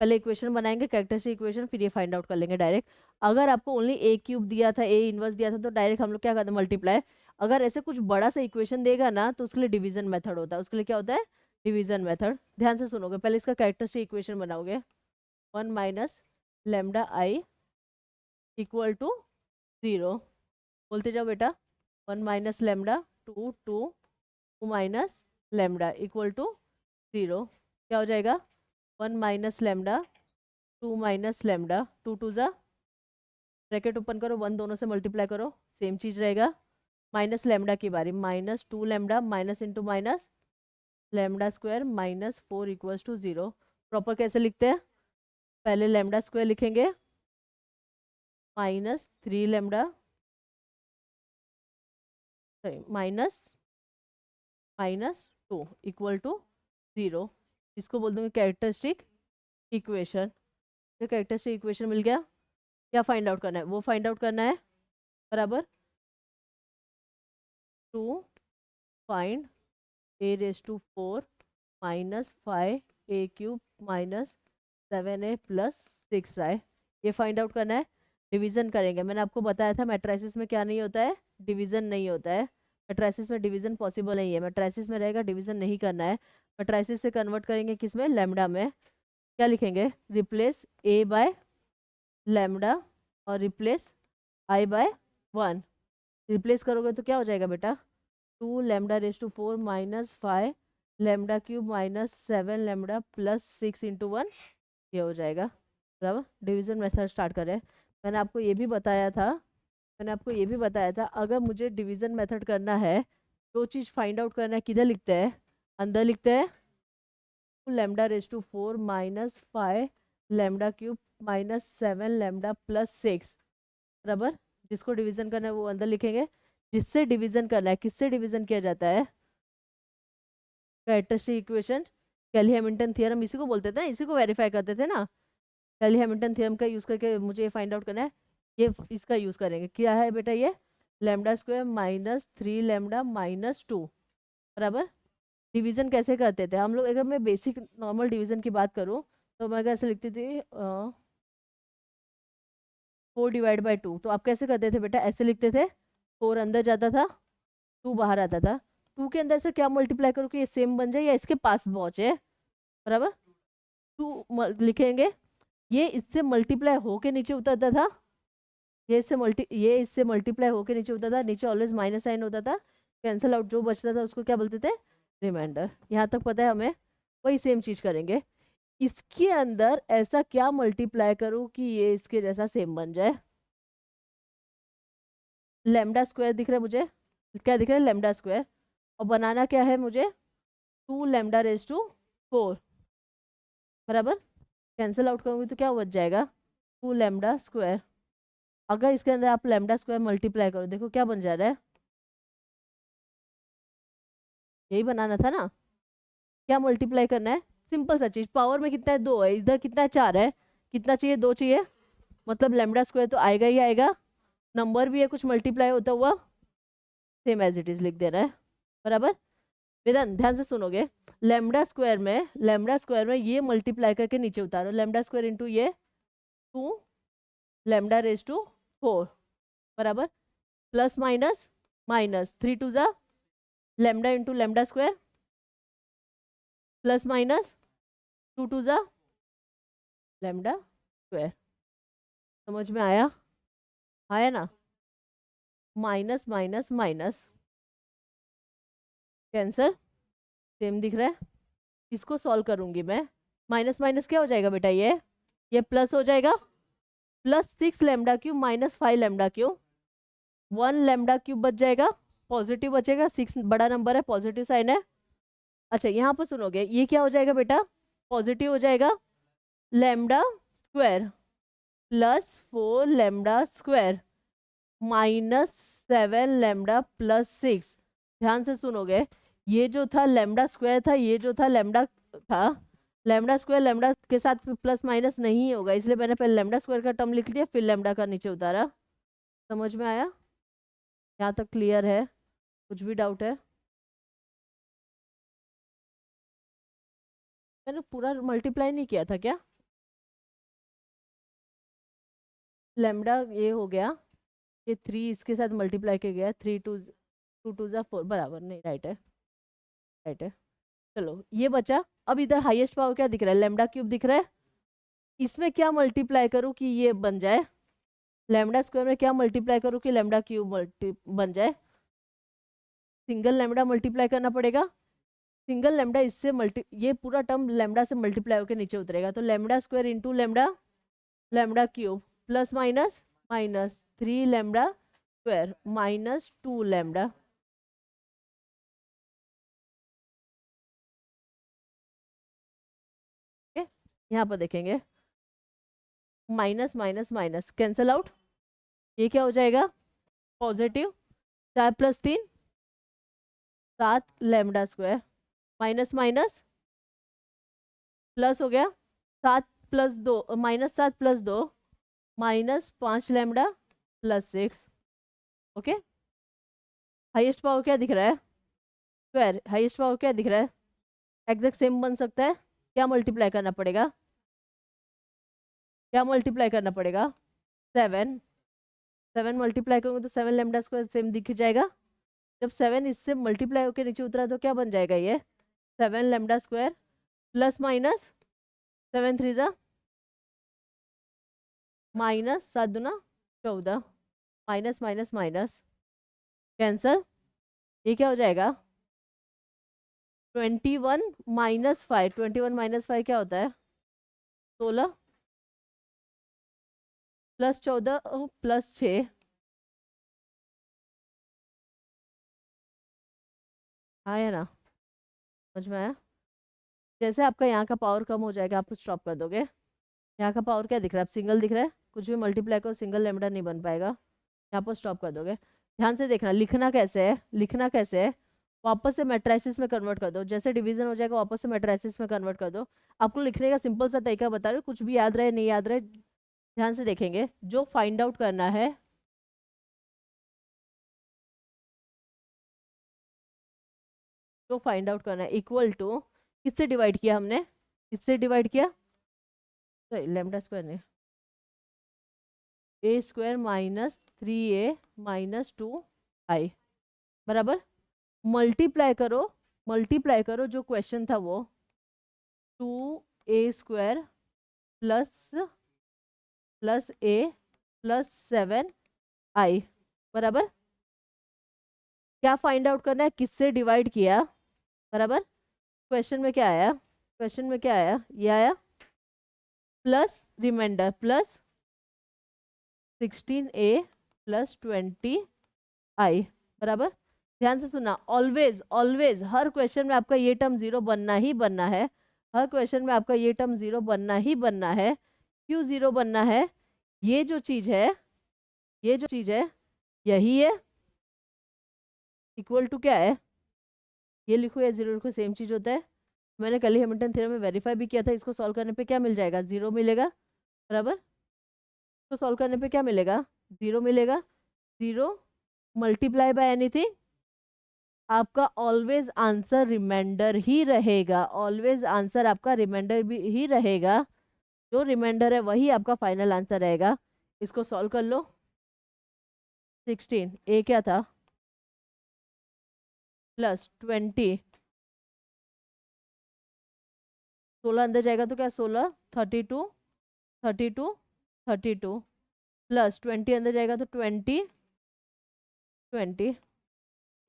पहले इक्वेशन बनाएंगे कैरेक्टरिस्टिक इक्वेशन, फिर ये फाइंड आउट कर लेंगे डायरेक्ट। अगर आपको ओनली ए क्यूब दिया था, ए इनवर्स दिया था, तो डायरेक्ट हम लोग क्या करते हैं, मल्टीप्लाई। अगर ऐसे कुछ बड़ा सा इक्वेशन देगा ना, तो उसके लिए डिवीजन मेथड होता है। उसके लिए क्या होता है, डिवीजन मेथड। ध्यान से सुनोगे, पहले इसका कैरेक्टरिस्टिक इक्वेशन बनाओगे। 1 minus lambda I equal to 0। बोलते जाओ बेटा। 1 minus lambda, 2 2 2 minus lambda equal to 0। क्या हो जाएगा, 1 माइनस लेमडा, 2 माइनस लेमडा, 2 2 ज़ा, ब्रैकेट ओपन करो, 1 दोनों से मल्टीप्लाई करो, सेम चीज़ रहेगा। माइनस लेमडा की बारी, minus 2 lambda, minus into minus lambda square minus 4 equals to 0। Proper कैसे लिखते हैं, पहले लेमडा स्क्वायर लिखेंगे, minus 3 lambda, sorry minus minus 2 equal to 0। इसको बोल दूंगे कैरेक्टरिस्टिक इक्वेशन। तो कैरेक्टरिस्टिक इक्वेशन मिल गया। क्या फाइंड आउट करना है, वो फाइंड आउट करना है, बराबर। 2 find A raise to 4 minus 5 A cube minus 7a plus 6i, ये फाइंड आउट करना है। डिवीजन करेंगे, मैंने आपको बताया था मैट्रिसेस में क्या नहीं होता है, डिवीजन नहीं होता है। मैट्रिसेस में डिवीजन पॉसिबल नहीं है, मैट्रिसेस में रहेगा डिवीजन नहीं करना है। मैट्रिसेस से कन्वर्ट करेंगे किस में, लैम्डा में। क्या लिखेंगे, रिप्लेस a बाय लैम्डा और रिप्लेस i बाय 1। रिप्लेस करोगे तो क्या हो जाएगा बेटा, 2 lambda raise to 4 minus 5 lambda cube minus 7 lambda plus 6 into 1, ये हो जाएगा, बराबर। डिवीजन मेथड स्टार्ट करें। मैंने आपको ये भी बताया था, अगर मुझे डिवीजन मेथड करना है, जो चीज़ फाइंड आउट करना है, किधर लिखते हैं, अंदर लिखते हैं, lambda raise to 4 minus 5 lambda cube minus 7 lambda plus 6, बराबर। जिसको डिवीजन करना है वो अंदर लिखेंगे। जिससे डिवीजन करना है, किससे डिवीजन किया जाता है, कैरेक्टरिस्टिक इक्वेशन, कैली हैमिल्टन थ्योरम इसी को बोलते थे, इसी को वेरीफाई करते थे ना। कैली हैमिल्टन थ्योरम का यूज़ करके मुझे ये फाइंड आउट करना है, ये इसका यूज़ करेंगे। क्या है बेटा ये, lambda square minus 3 lambda minus 2, बराबर। डिवीजन कैसे करते थे हम लोग, अगर मैं बेसिक नॉर्मल डिवीजन की बात करूँ, तो मैं कैसे लिखती थी, 4 डिवाइड बाई 2। तो आप कैसे करते थे बेटा, ऐसे लिखते थे, 4 अंदर जाता था, 2 बाहर आता था। 2 के अंदर से क्या मल्टीप्लाई करो कि ये सेम बन जाए या इसके पास पहुंचे, बराबर। 2 लिखेंगे, ये इससे मल्टीप्लाई होके नीचे उतरता था, ये इससे मल्टीप्लाई होके नीचे उतरता था, नीचे ऑलवेज माइनस साइन होता था, कैंसिल आउट, जो बचता था उसको क्या बोलते थे, रिमाइंडर। यहाँ तक पता है हमें, वही सेम चीज करेंगे। इसके अंदर ऐसा क्या मल्टीप्लाई करूँ कि ये इसके जैसा सेम बन जाए, लेमडा स्क्वायर दिख रहा है मुझे, क्या दिख रहा है, लेमडा स्क्वायर। और बनाना क्या है मुझे, 2 लेमडा रेज टू 4, बराबर। कैंसिल आउट करूँगी तो क्या बच जाएगा, 2 लेमडा स्क्वायर। अगर इसके अंदर आप लेमडा स्क्वायर मल्टीप्लाई करो, देखो क्या बन जा रहा है, यही बनाना था ना। क्या मल्टीप्लाई करना है, सिंपल सा चीज, पावर में कितना है, 2 है, इधर कितना है, 4 है, कितना चाहिए, 2 चाहिए, मतलब लेमडा स्क्वायर तो आएगा ही आएगा। नंबर भी है कुछ मल्टीप्लाई होता हुआ, सेम एज इट इज लिख देना है, बराबर। वेदन ध्यान से सुनोगे, लेमडा स्क्वायर में ये मल्टीप्लाई करके नीचे उतारो, लेमडा स्क्वायर इंटू ये 2 लेमडा रेज टू 4, बराबर। प्लस माइनस माइनस, 3 2 ज़ा, lambda into lambda square, plus minus 2 2 ज़ा, लेमडा स्क्वायर। समझ में आया, आया ना। Minus minus minus cancer, same दिख रहा है। इसको सॉल्व करूंगी मैं, माइनस माइनस क्या हो जाएगा बेटा, ये ये प्लस हो जाएगा, plus 6 lambda cube minus 5 lambda cube, 1 lambda cube बच जाएगा, पॉजिटिव बचेगा, 6 बड़ा नंबर है, पॉजिटिव साइन है। अच्छा यहाँ पर सुनोगे, ये क्या हो जाएगा बेटा, पॉजिटिव हो जाएगा, lambda square plus 4 lambda square minus 7 lambda plus 6। ध्यान से सुनोगे, ये जो था लैम्डा स्क्वायर था, ये जो था लैम्डा था, लैम्डा स्क्वायर लैम्डा के साथ प्लस माइनस नहीं होगा, इसलिए मैंने पहले लैम्डा स्क्वायर का टर्म लिख दिया, फिर लैम्डा का नीचे उतारा। समझ में आया? यहाँ तक क्लियर है? कुछ भी डाउट है? मैंने पूरा मल्टीप्लाई नहीं किया था क्या? लैम्डा ये हो गया, ये 3 इसके साथ मल्टीप्लाई किया गया, 3 2 2 2 4 बराबर, नहीं राइट है, राइट है। चलो ये बचा। अब इधर हाईएस्ट पावर क्या दिख रहा है, लैम्डा क्यूब दिख रहा है, इसमें क्या मल्टीप्लाई करूँ कि ये बन जाए, लैम्डा स्क्वायर में क्या मल्टीप्लाई करूँ कि लैम्डा क्यूब बन जाए, सिंगल लैम्डा मल्टीप्लाई करना पड़ेगा, सिंगल लैम्डा इससे ये पूरा टर्म लैम्डा से मल्टीप्लाई होकर नीचे उतरेगा, तो lambda square into lambda, lambda cube plus minus minus 3 lambda square minus 2 lambda. यहाँ पर देखेंगे, minus minus minus cancel out, ये क्या हो जाएगा, positive, 4 plus 3 7 lambda square minus minus plus हो गया, 7 plus 2 minus 7 plus 2 minus 5 lambda plus 6। Okay, highest power क्या दिख रहा है, स्क्वायर, हाईएस्ट पावर क्या दिख रहा है, एग्जैक्ट सेम बन सकता है, क्या मल्टीप्लाई करना पड़ेगा, क्या मल्टीप्लाई करना पड़ेगा, 7, 7 मल्टीप्लाई करूँगा तो 7 लैम्डा स्क्वायर सेम दिख जाएगा, जब 7 इससे मल्टीप्लाई होकर नीचे उतरा तो क्या बन जाएगा, ये 7 लैम्डा स्क्वायर प्लस माइनस 7 3 जा माइनस 7 दूना 14, माइनस माइनस माइनस कैंसल, ये क्या हो जाएगा, 21 माइनस 5, 21 माइनस 5 क्या होता है, 16 प्लस 14 प्लस 6, आया ना, समझ में आया? जैसे आपका यहाँ का पावर कम हो जाएगा आप स्टॉप कर दोगे, यहाँ का पावर क्या दिख रहा है, सिंगल दिख रहा है, कुछ भी मल्टीप्लाई करो सिंगल लैम्डा नहीं बन पाएगा, यहाँ पर स्टॉप कर दोगे। ध्यान से देखना, लिखना कैसे है, लिखना कैसे है, वापस से मैट्राइसिस में कन्वर्ट कर दो, जैसे डिवीजन हो जाएगा वापस से मैट्राइसिस में कन्वर्ट कर दो। आपको लिखने का सिंपल सा तरीका बता रहे हो, कुछ भी याद रहे नहीं याद रहे, ध्यान से देखेंगे, जो फाइंड आउट करना है, जो फाइंड आउट करना है इक्वल टू, किससे डिवाइड किया हमने, किससे डिवाइड किया, लैम्डा स्क्वायर ने, ए square minus 3a minus 2i बराबर, मल्टीप्लाई करो, मल्टीप्लाई करो जो क्वेश्चन था वो 2a square plus plus a plus 7i बराबर, क्या फाइंड आउट करना है, किससे डिवाइड किया, बराबर, क्वेश्चन में क्या आया, क्वेश्चन में क्या आया, ये आया plus remainder plus 16a plus 20i बराबर। ध्यान से सुनना, ऑलवेज ऑलवेज हर क्वेश्चन में आपका ये टर्म जीरो बनना ही बनना है, हर क्वेश्चन में आपका ये टर्म जीरो बनना ही बनना है। क्यों जीरो बनना है, ये जो चीज है, ये जो चीज है यही है, इक्वल टू क्या है, ये लिखो या जीरो लिखो सेम चीज होता है। मैंने कल ही हैमिल्टन थ्योरम में वेरीफाई भी किया था, इसको सॉल्व करने पे क्या मिल जाएगा, जीरो मिलेगा बराबर, इसको सॉल्व करने पे क्या मिलेगा, जीरो मिलेगा, जीरो मल्टीप्लाई बाय एनीथिंग, आपका ऑलवेज आंसर रिमाइंडर ही रहेगा, ऑलवेज आंसर आपका रिमाइंडर भी ही रहेगा, जो रिमाइंडर है वही आपका फाइनल आंसर रहेगा। इसको सॉल्व कर लो, 16 ए क्या था प्लस 20, 16 अंदर जाएगा तो क्या 16 32 32 32 प्लस 20 अंदर जाएगा तो 20 20,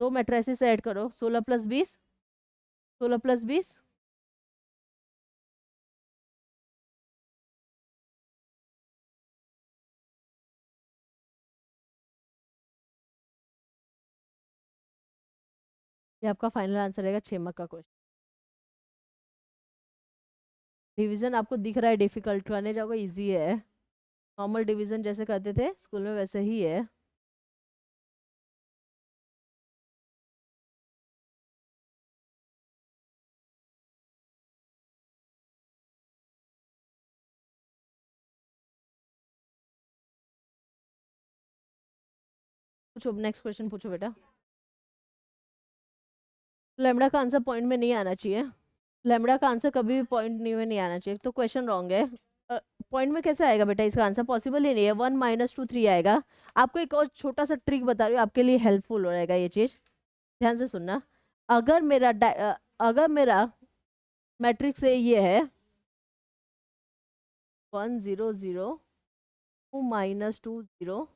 दो मैट्रिसेस ऐड करो, 16 प्लस 20, 16 प्लस 20 ये आपका फाइनल आंसर रहेगा 6 मार्क का क्वेश्चन। डिवीजन आपको दिख रहा है डिफिकल्ट, करने जाओगे इजी है। नॉर्मल डिवीजन जैसे करते थे स्कूल में वैसे ही है। पूछो, नेक्स्ट क्वेश्चन पूछो बेटा। लेमड़ा का आंसर पॉइंट में नहीं आना चाहिए। लेमड़ा का आंसर कभी भी पॉइंट नहीं में नहीं आना चाहिए, तो क्वेश्चन रॉन्ग है। पॉइंट में कैसे आएगा बेटा, इसका आंसर पॉसिबल ही नहीं है। 1 - 2 3 आएगा। आपको एक और छोटा सा ट्रिक बता रही हूँ, आपके लिए हेल्पफुल हो रहेगा ये चीज, ध्यान से सुनना। अगर मेरा अगर मेरा मैट्रिक्स ये है 1 0 0 2 -2 0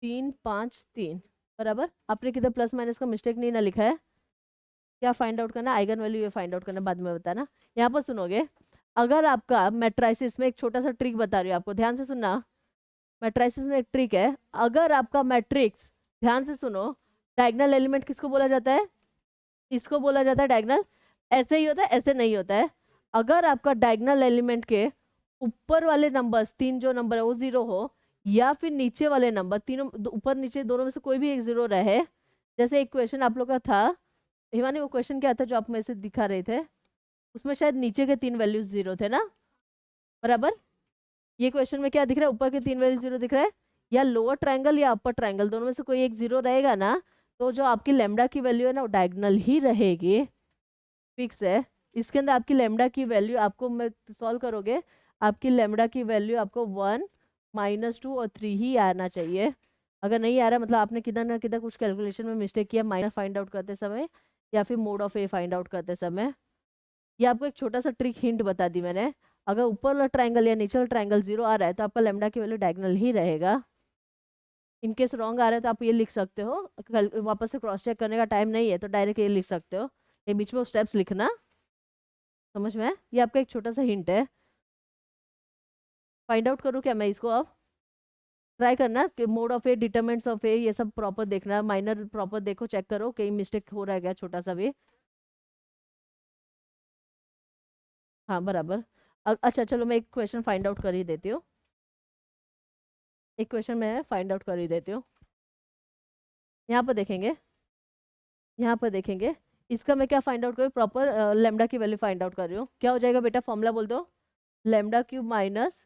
3 5 3, बराबर। आपने किधर प्लस माइनस का मिस्टेक नहीं ना लिखा है। क्या फाइंड आउट करना, आइगन वैल्यू ये फाइंड आउट करना, बाद में बताना। यहाँ पर सुनोगे, अगर आपका मैट्राइसिस में एक छोटा सा ट्रिक बता रही हूँ आपको, ध्यान से सुनना। मैट्राइसिस में एक ट्रिक है, अगर आपका मैट्रिक्स, ध्यान से सुनो, डायगोनल एलिमेंट किसको बोला जाता है, इसको बोला जाता है डायगोनल। ऐसे ही होता है, ऐसे नहीं होता है। अगर आपका डायगोनल एलिमेंट के ऊपर वाले नंबर्स, 3 जो नंबर है वो 0 हो, या फिर नीचे वाले नंबर तीनों, ऊपर नीचे दोनों में से कोई भी एक 0 रहे। जैसे एक क्वेश्चन आप लोग का था हिमानी, वो क्वेश्चन क्या था जो आप में से दिखा रहे थे, उसमें शायद नीचे के 3 वैल्यूज 0 थे ना, बराबर। ये क्वेश्चन में क्या दिख रहा है, ऊपर के 3 वैल्यू 0 दिख रहा है, या लोअर ट्रायंगल या अपर ट्रायंगल दोनों में से कोई एक 0 रहेगा ना, तो जो आपकी लेमडा की वैल्यू है ना वो डायगोनल ही रहेगी, फिक्स है। इसके अंदर आपकी लेमडा की वैल्यू आपको, मैं सॉल्व करोगे, आपकी लेमडा की वैल्यू आपको 1 - 2 और 3 ही आना चाहिए। अगर नहीं आ रहा मतलब आपने किधर ना किधर कुछ कैलकुलेशन में मिस्टेक किया, माइनर फाइंड आउट करते समय या फिर mode of A find out करते समय। ये आपको एक छोटा सा ट्रिक हिंट बता दी मैंने। अगर ऊपर वाला ट्रायंगल या नीचे वाला ट्रायंगल 0 आ रहा है तो आपका लेमडा की वैल्यू डायगोनल ही रहेगा। इनकेस रॉन्ग आ रहा है तो आप ये लिख सकते हो, वापस से क्रॉस चेक करने का टाइम नहीं है तो डायरेक्ट ये लिख सकते हो, ये बीच में स्टेप्स लिखना, समझ में। ये आपका एक छोटा सा हिंट है। फाइंड आउट करूँ क्या मैं इसको अब, ट्राई करना कि mod of A, determinants of A, ये सब प्रॉपर देखना, माइनर प्रॉपर देखो, चेक करो कहीं मिस्टेक हो रहा है क्या छोटा सा भी। हाँ बराबर। अच्छा चलो मैं एक क्वेश्चन फाइंड आउट कर ही देती हूँ, एक क्वेश्चन मैं फाइंड आउट कर ही देती हूँ। यहाँ पर देखेंगे, यहाँ पर देखेंगे, इसका मैं क्या फाइंड आउट करूँ, प्रॉपर लेमडा की वैल्यू फाइंड आउट कर रही हूँ। क्या हो जाएगा बेटा, फॉर्मूला बोल दो, lambda cube minus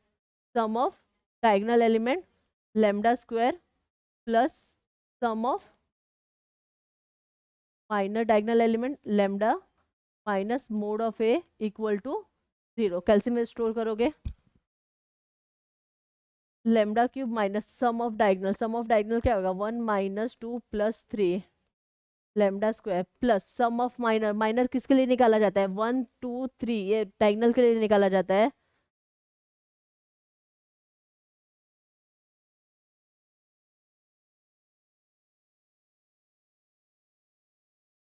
sum of diagonal element lambda square plus sum of minor diagonal element lambda minus mod of A equal to 0। कैल्सियम में स्टोर करोगे, lambda cube minus sum of diagonal क्या होगा, 1 - 2 + 3 lambda square plus sum of minor, minor किसके लिए निकाला जाता है, 1 2 3, ये डायगोनल के लिए निकाला जाता है।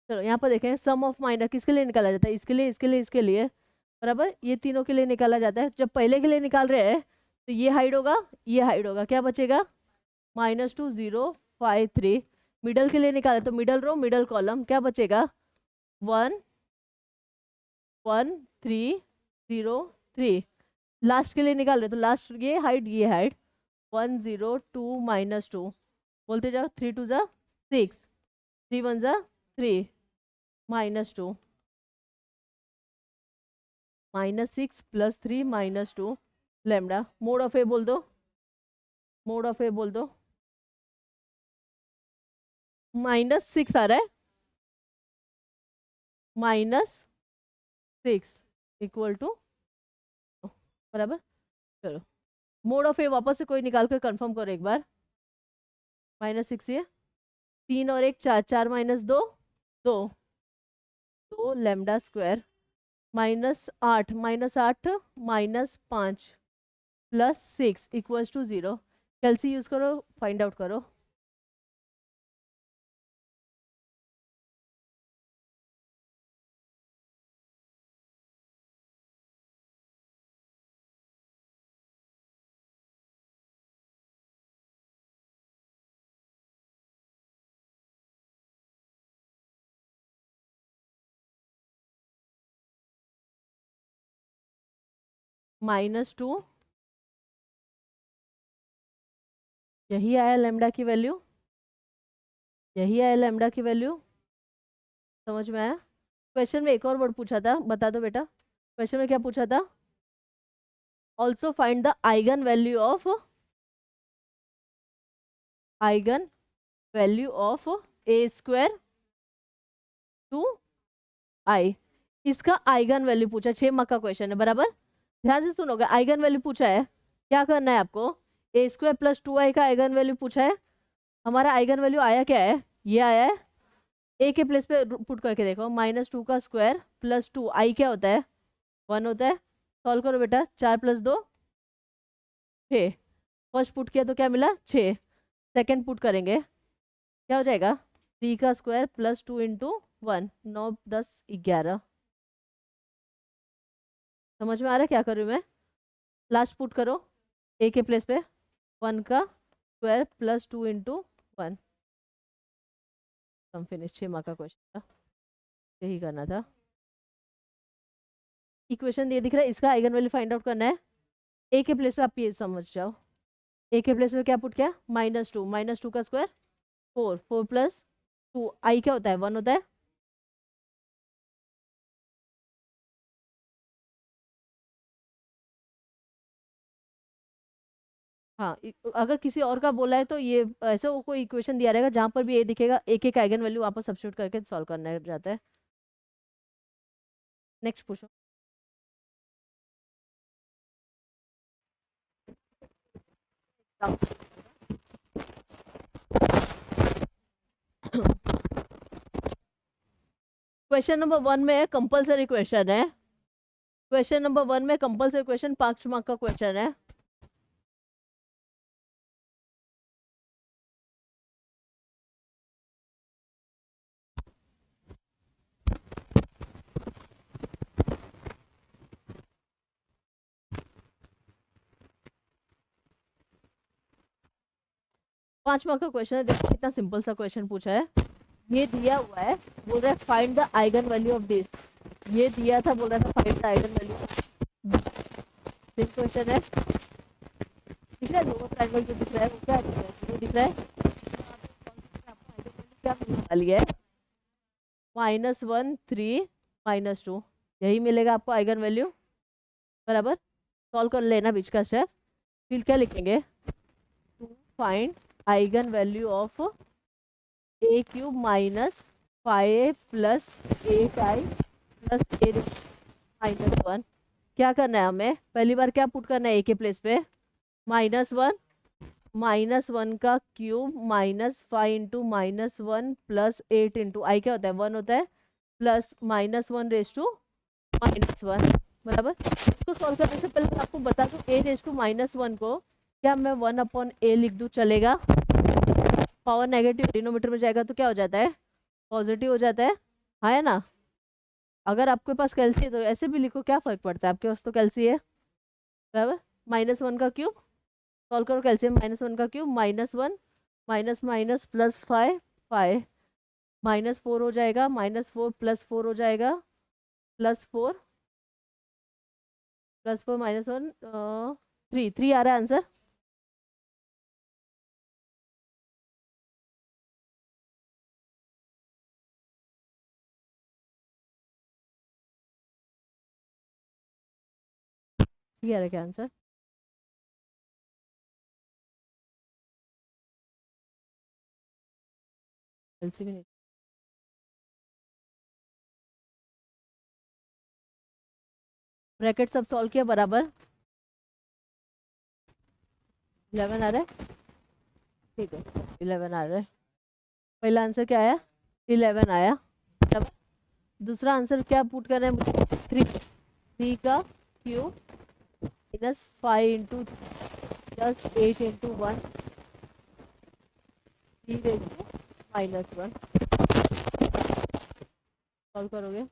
चलो यहाँ पर देखें, सम ऑफ माइनर किसके लिए निकाला जाता है, इसके लिए, इसके लिए, इसके लिए, बराबर। ये तीनों के लिए निकाला जाता है। जब पहले के लिए निकाल रहे हैं तो ये हाइड होगा, ये हाइड होगा, क्या बचेगा, -2 0 5 3। मिडल के लिए निकाले तो मिडल रो मिडल कॉलम, क्या बचेगा, 1 1 3 0 3। लास्ट के लिए निकाल रहे तो लास्ट, ये हाइड, ये हाइड, 1 0 2 -2, बोलते जाओ, 3 2 6, 3 1 3 -2 -6 + 3 -2 लेमडा। मोड ऑफ ए बोल दो, मोड ऑफ ए बोल दो, -6 आ रहा है, -6 इक्वल टू, बराबर। चलो मोड ऑफ ए वापस से कोई निकाल कर कंफर्म करो एक बार, -6 ये, 3 और 1 4, 4 - 2 2, 2 लेमडा स्क्वायर -8 -8 -5 +6 इक्वल्स टू 0। कैलसी यूज करो, फाइंड आउट करो। -2, यही आया लेमडा की वैल्यू, यही आया लेमडा की वैल्यू। समझ में आया? क्वेश्चन में एक और वर्ड पूछा था, बता दो बेटा। क्वेश्चन में क्या पूछा था? Also find the eigen value of, eigen value of A square two I. इसका आइगन वैल्यू पूछा, 6 मार्क का क्वेश्चन है बराबर। ध्यान से सुनोगे, आइगन वैल्यू पूछा है, क्या करना है आपको? ए स्क्वायर प्लस 2i का आइगन वैल्यू पूछा है। हमारा आइगन वैल्यू आया क्या है? ये आया है, ए के प्लेस पे पुट करके देखो, -2 का स्क्वायर प्लस 2, आई क्या होता है? 1 होता है। सॉल्व करो बेटा, 4 + 2 6। फर्स्ट पुट किया तो क्या मिला? 6। सेकेंड पुट करेंगे, क्या हो जाएगा? 3 का स्क्वायर प्लस 2 × 1, 9 10 11। समझ में आ रहा है क्या करूँ मैं? लास्ट पुट करो, ए के प्लेस पे 1 का स्क्वायर प्लस 2 × 1। कम फिनिश, 6 मार्क का क्वेश्चन था, यही करना था। इक्वेशन ये दिख रहा है, इसका आइगन वैल्यू फाइंड आउट करना है। ए के प्लेस पे आप ये समझ जाओ, ए के प्लेस पे क्या पुट किया? -2 का स्क्वायर 4, 4 + 2, आई क्या होता है? 1 होता है। हाँ, अगर किसी और का बोला है तो ये ऐसा वो कोई इक्वेशन दिया रहेगा जहां पर भी ए दिखेगा, एक एक आइगन वैल्यू वापस सब्स्टिट्यूट करके सॉल्व करना जाता है। नेक्स्ट पूछो। क्वेश्चन नंबर 1 में कंपलसरी क्वेश्चन है, क्वेश्चन नंबर 1 में कंपलसरी क्वेश्चन 5 मार्क का क्वेश्चन है। पांच मार्क का क्वेश्चन है, देखो कितना सिंपल सा क्वेश्चन पूछा है। ये दिया हुआ है, बोल रहा है find the eigen value of this. ये दिया था, बोल रहा था find the eigen value. This question है, दिख रहा है लोअर ट्रायंगल जो दिख रहा है वो क्या दिख रहा है? वो दिख रहा है, क्या मिलने वाली है? -1 3 -2, यही मिलेगा आपको आइगन वैल्यू बराबर। सॉल्व कर लेना बीच का स्टेप, फिर क्या लिखेंगे? To find eigen value of a³ - 5a + 8i + a-1। क्या करना है हमें? पहली बार क्या पुट करना है ए के प्लेस पे? -1, -1 का क्यूब -5 × -1 + 8 × आई क्या होता है? 1 होता है, प्लस -1 बराबर। इसको सॉल्व करने से पहले मैं आपको बता दूं, a⁻1 को क्या मैं 1/a लिख दूं? चलेगा? पावर नेगेटिव डिनोमीटर में जाएगा तो क्या हो जाता है? पॉजिटिव हो जाता है, हाँ है ना? अगर आपके पास कैल्सी है तो ऐसे भी लिखो, क्या फर्क पड़ता है, आपके पास तो कैल्सी है बराबर। -1 का क्यूब, सॉल्व करो कैल्सियम, -1 का क्यूब -1 माइनस माइनस +5 5 -4 हो जाएगा, -4 +4 हो जाएगा, +4 +4 -1 3 3 आ रहा है आंसर। ये आ रहा है क्या आंसर? एलसी भी नहीं, ब्रैकेट सब सॉल्व किया बराबर। 11 आ रहा है, ठीक है 11 आ रहा है। पहला आंसर क्या आया? 11 आया बराबर। दूसरा आंसर क्या पुट कर रहे हैं मुझे? 3 का क्यूब -5 × +8 × 1 3 × -1। सॉल्व करोगे?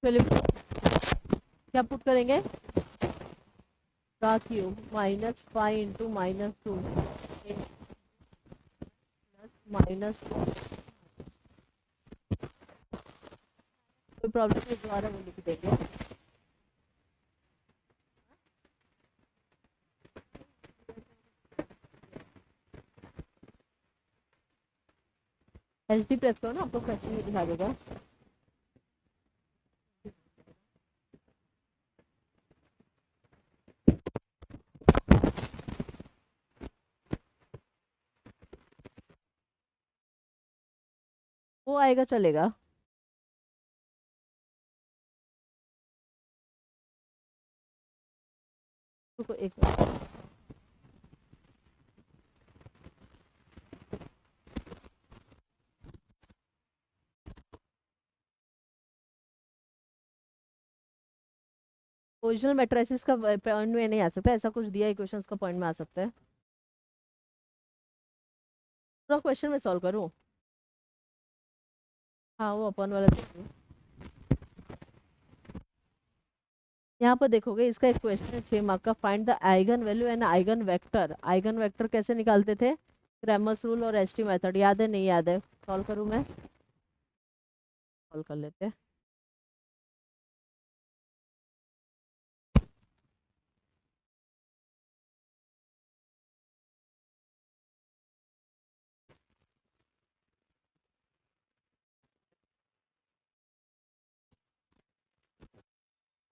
क्या पुट करेंगे, का क्यूब -5 × -2 प्लस -2, कोई प्रॉब्लम नहीं, दोबारा वो लिख देंगे। एच डी प्रेस करो ना, आपको क्वेश्चन में दिखा देगा। वो आएगा चलेगा। तो एक ओरिजिनल मैट्रिसेस का पॉइंट में नहीं आ सकता, ऐसा कुछ दिया इक्वेशंस का पॉइंट में आ सकता है। पूरा क्वेश्चन में सॉल्व करूँ? हाँ वो अपन वाला देखिए, यहाँ पर देखोगे इसका एक क्वेश्चन है 6 मार्क का, find the eigen value and eigen vector. Eigen vector कैसे निकालते थे, क्रैमर्स रूल और एसटी मेथड, याद है नहीं याद है? सॉल्व करूँ मैं? सॉल्व कर लेते हैं।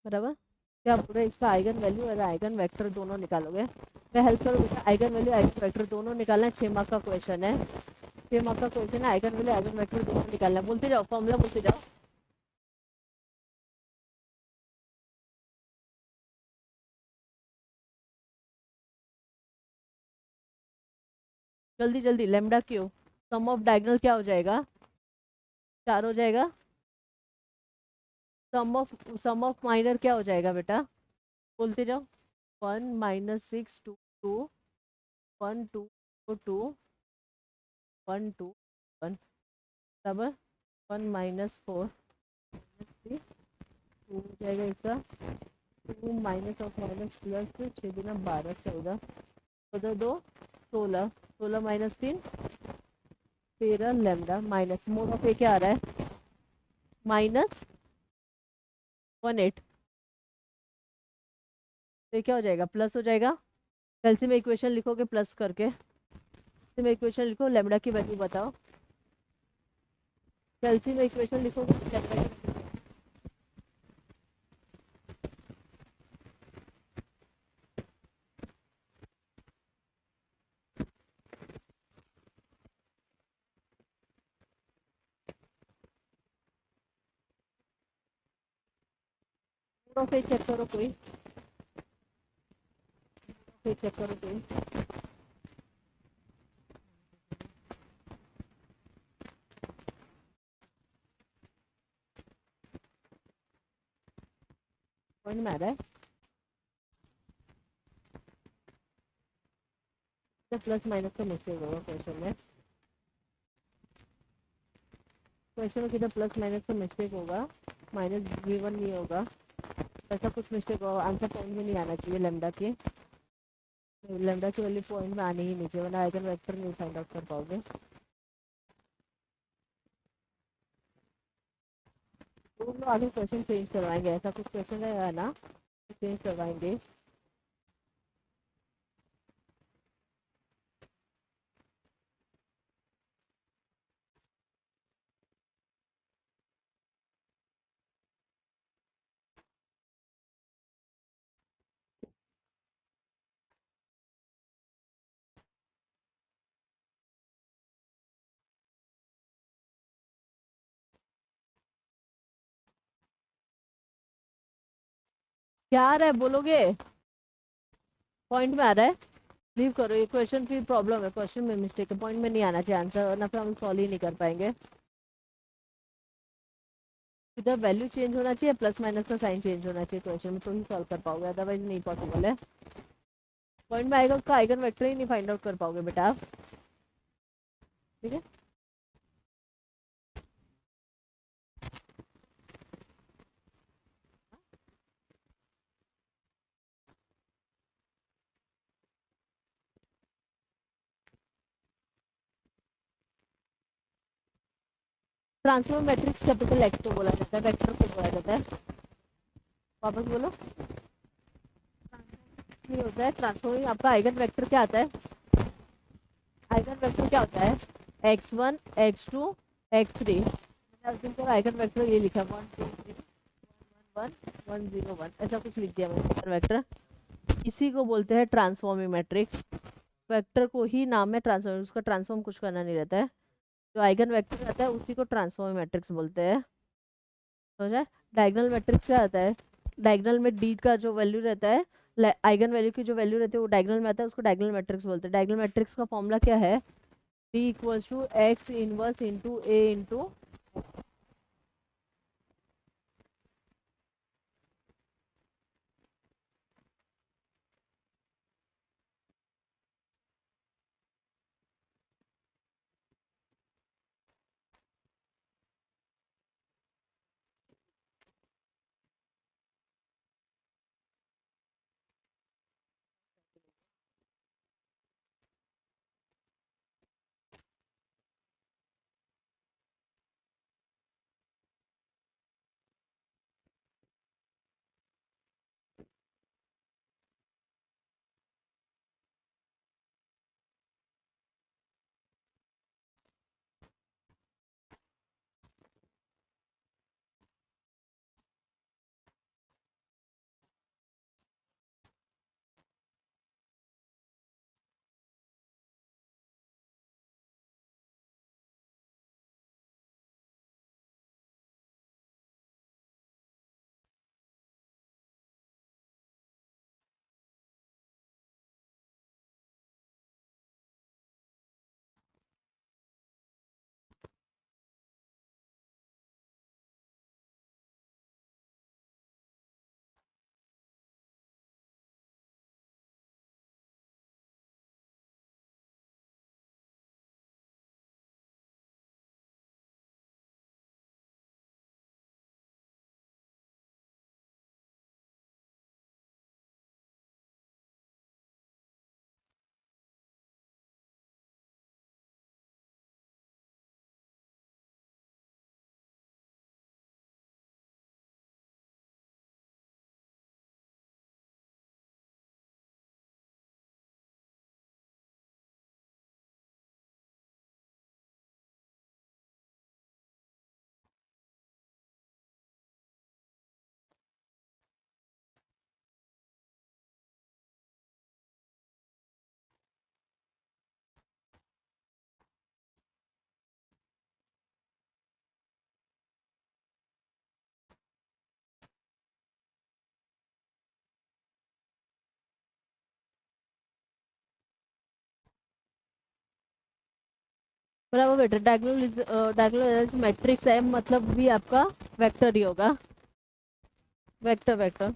बराबर, क्या पूरा इसका आइगन वैल्यू और आइगन वेक्टर दोनों निकालोगे। मैं हेल्प करूँ बेटा, आइगन वैल्यू आइगन वेक्टर दोनों निकालना है, 6 मार्क का क्वेश्चन है। 6 मार्क का क्वेश्चन है, आइगन वैल्यू आइगन वेक्टर दोनों निकालना है। बोलते जाओ, फॉर्मूला बोलते जाओ। जल्दी जल्दी, lambda cube, sum of diagonal क्या हो जाएगा, 4 हो जाएगा। सम ऑफ माइनर क्या हो जाएगा बेटा, बोलते जाओ। 1 - 6 2 2 1 2 2 1 2 1 बराबर 1 - 4 3 2 हो जाएगा इसका। 2 minus of minus plus 6 × 12 14, 14 2 16, 16 - 3 13 lambda minus mod of ए क्या आ रहा है, -18। तो क्या हो जाएगा, प्लस हो जाएगा। एलसीएम में इक्वेशन लिखोगे प्लस करके, एलसीएम में इक्वेशन लिखो, लेमडा की वैल्यू बताओ। एलसीएम में इक्वेशन लिखोगे लेमडा की फिर चेक करो कोई, फिर चेक करो कोई। पॉइंट में आ रहा है, तो प्लस माइनस का मिस्टेक होगा क्वेश्चन में। क्वेश्चन में किधर प्लस माइनस का मिस्टेक होगा, -v1 नहीं होगा, ऐसा कुछ मिस्टेक होगा। आंसर पॉइंट में नहीं आना चाहिए लेमडा के, लेमडा की वैल्यू पॉइंट में आनी ही नहीं चाहिए, वरना आइगन वेक्टर नहीं फाइंड आउट कर पाओगे। तो लोग आगे क्वेश्चन चेंज करवाएंगे, ऐसा कुछ क्वेश्चन है ना, चेंज करवाएंगे। क्या आ रहा है बोलोगे, पॉइंट में आ रहा है, लीव करो ये क्वेश्चन। फिर प्रॉब्लम है, क्वेश्चन में मिस्टेक है, पॉइंट में नहीं आना चाहिए आंसर, वरना फिर हम सॉल्व ही नहीं कर पाएंगे। इधर वैल्यू चेंज होना चाहिए, प्लस माइनस का साइन चेंज होना चाहिए क्वेश्चन में, तो ही सॉल्व कर पाओगे, अदरवाइज नहीं पॉसिबल है। पॉइंट में आएगा उसका आइगन वेक्टर ही नहीं फाइंड आउट कर पाओगे बेटा आप, ठीक है। ट्रांसफॉर्म मैट्रिक्स कैपिटल एक्स को बोला जाता है, वेक्टर को बोला जाता है। वापस बोलो। नहीं होता है ट्रांसफॉर्मिंग, आपका आइगन वेक्टर क्या आता है? आइगन वेक्टर क्या होता है? x1 x2 x3। मैंने आइगन वेक्टर ये लिखा 1 2 3 1 1 0 1 ऐसा कुछ लिख दिया मैंने आइगन वेक्टर। इसी को बोलते हैं ट्रांसफॉर्मिंग मैट्रिक्स। वेक्टर को ही नाम है ट्रांसफॉर्म, उसका ट्रांसफॉर्म कुछ करना नहीं रहता है। जो आइगन वेक्टर रहता है उसी को ट्रांसफॉर्मिंग मैट्रिक्स बोलते हैं। समझा? डायगोनल मैट्रिक्स क्या आता है? डायगोनल में डी का जो वैल्यू रहता है, आइगन वैल्यू की जो वैल्यू रहती है वो डायगोनल में आता है, उसको डायगोनल मैट्रिक्स बोलते हैं। डायगोनल मैट्रिक्स का फॉर्मूला क्या है? D equals to X inverse into A into. बराबर बेटा, डायगोनल मैट्रिक्स है मतलब भी आपका वेक्टर ही होगा। Vector vector.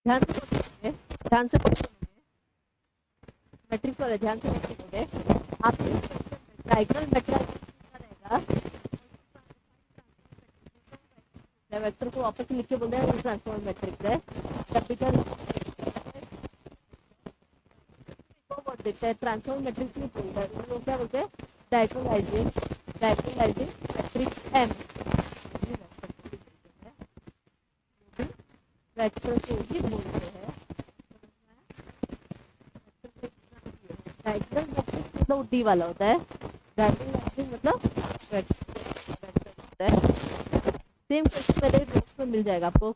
ध्यान से पढ़ोगे, ध्यान से पढ़ोगे, मैट्रिक्स वाले ध्यान से पढ़ोगे। आपके डायगोनल मैट्रिक्स रहेगा, वेक्टर को वापस लिख के बोलते हैं ट्रांसफॉर्म मैट्रिक्स है। कैपिटल बोल देता है, ट्रांसफॉर्म मैट्रिक्स नहीं बोलता है, वो क्या बोलते हैं? डायगोनलाइजिंग, डायगोनलाइजिंग मैट्रिक्स एम। वेक्टर को ही बोलते हैं। डायगोनल मैट्रिक्स मतलब डी वाला होता है, डायगोनलाइजिंग मतलब वेक्टर होता है। सेम क्वेश्चन मेरे नोट्स में मिल जाएगा आपको।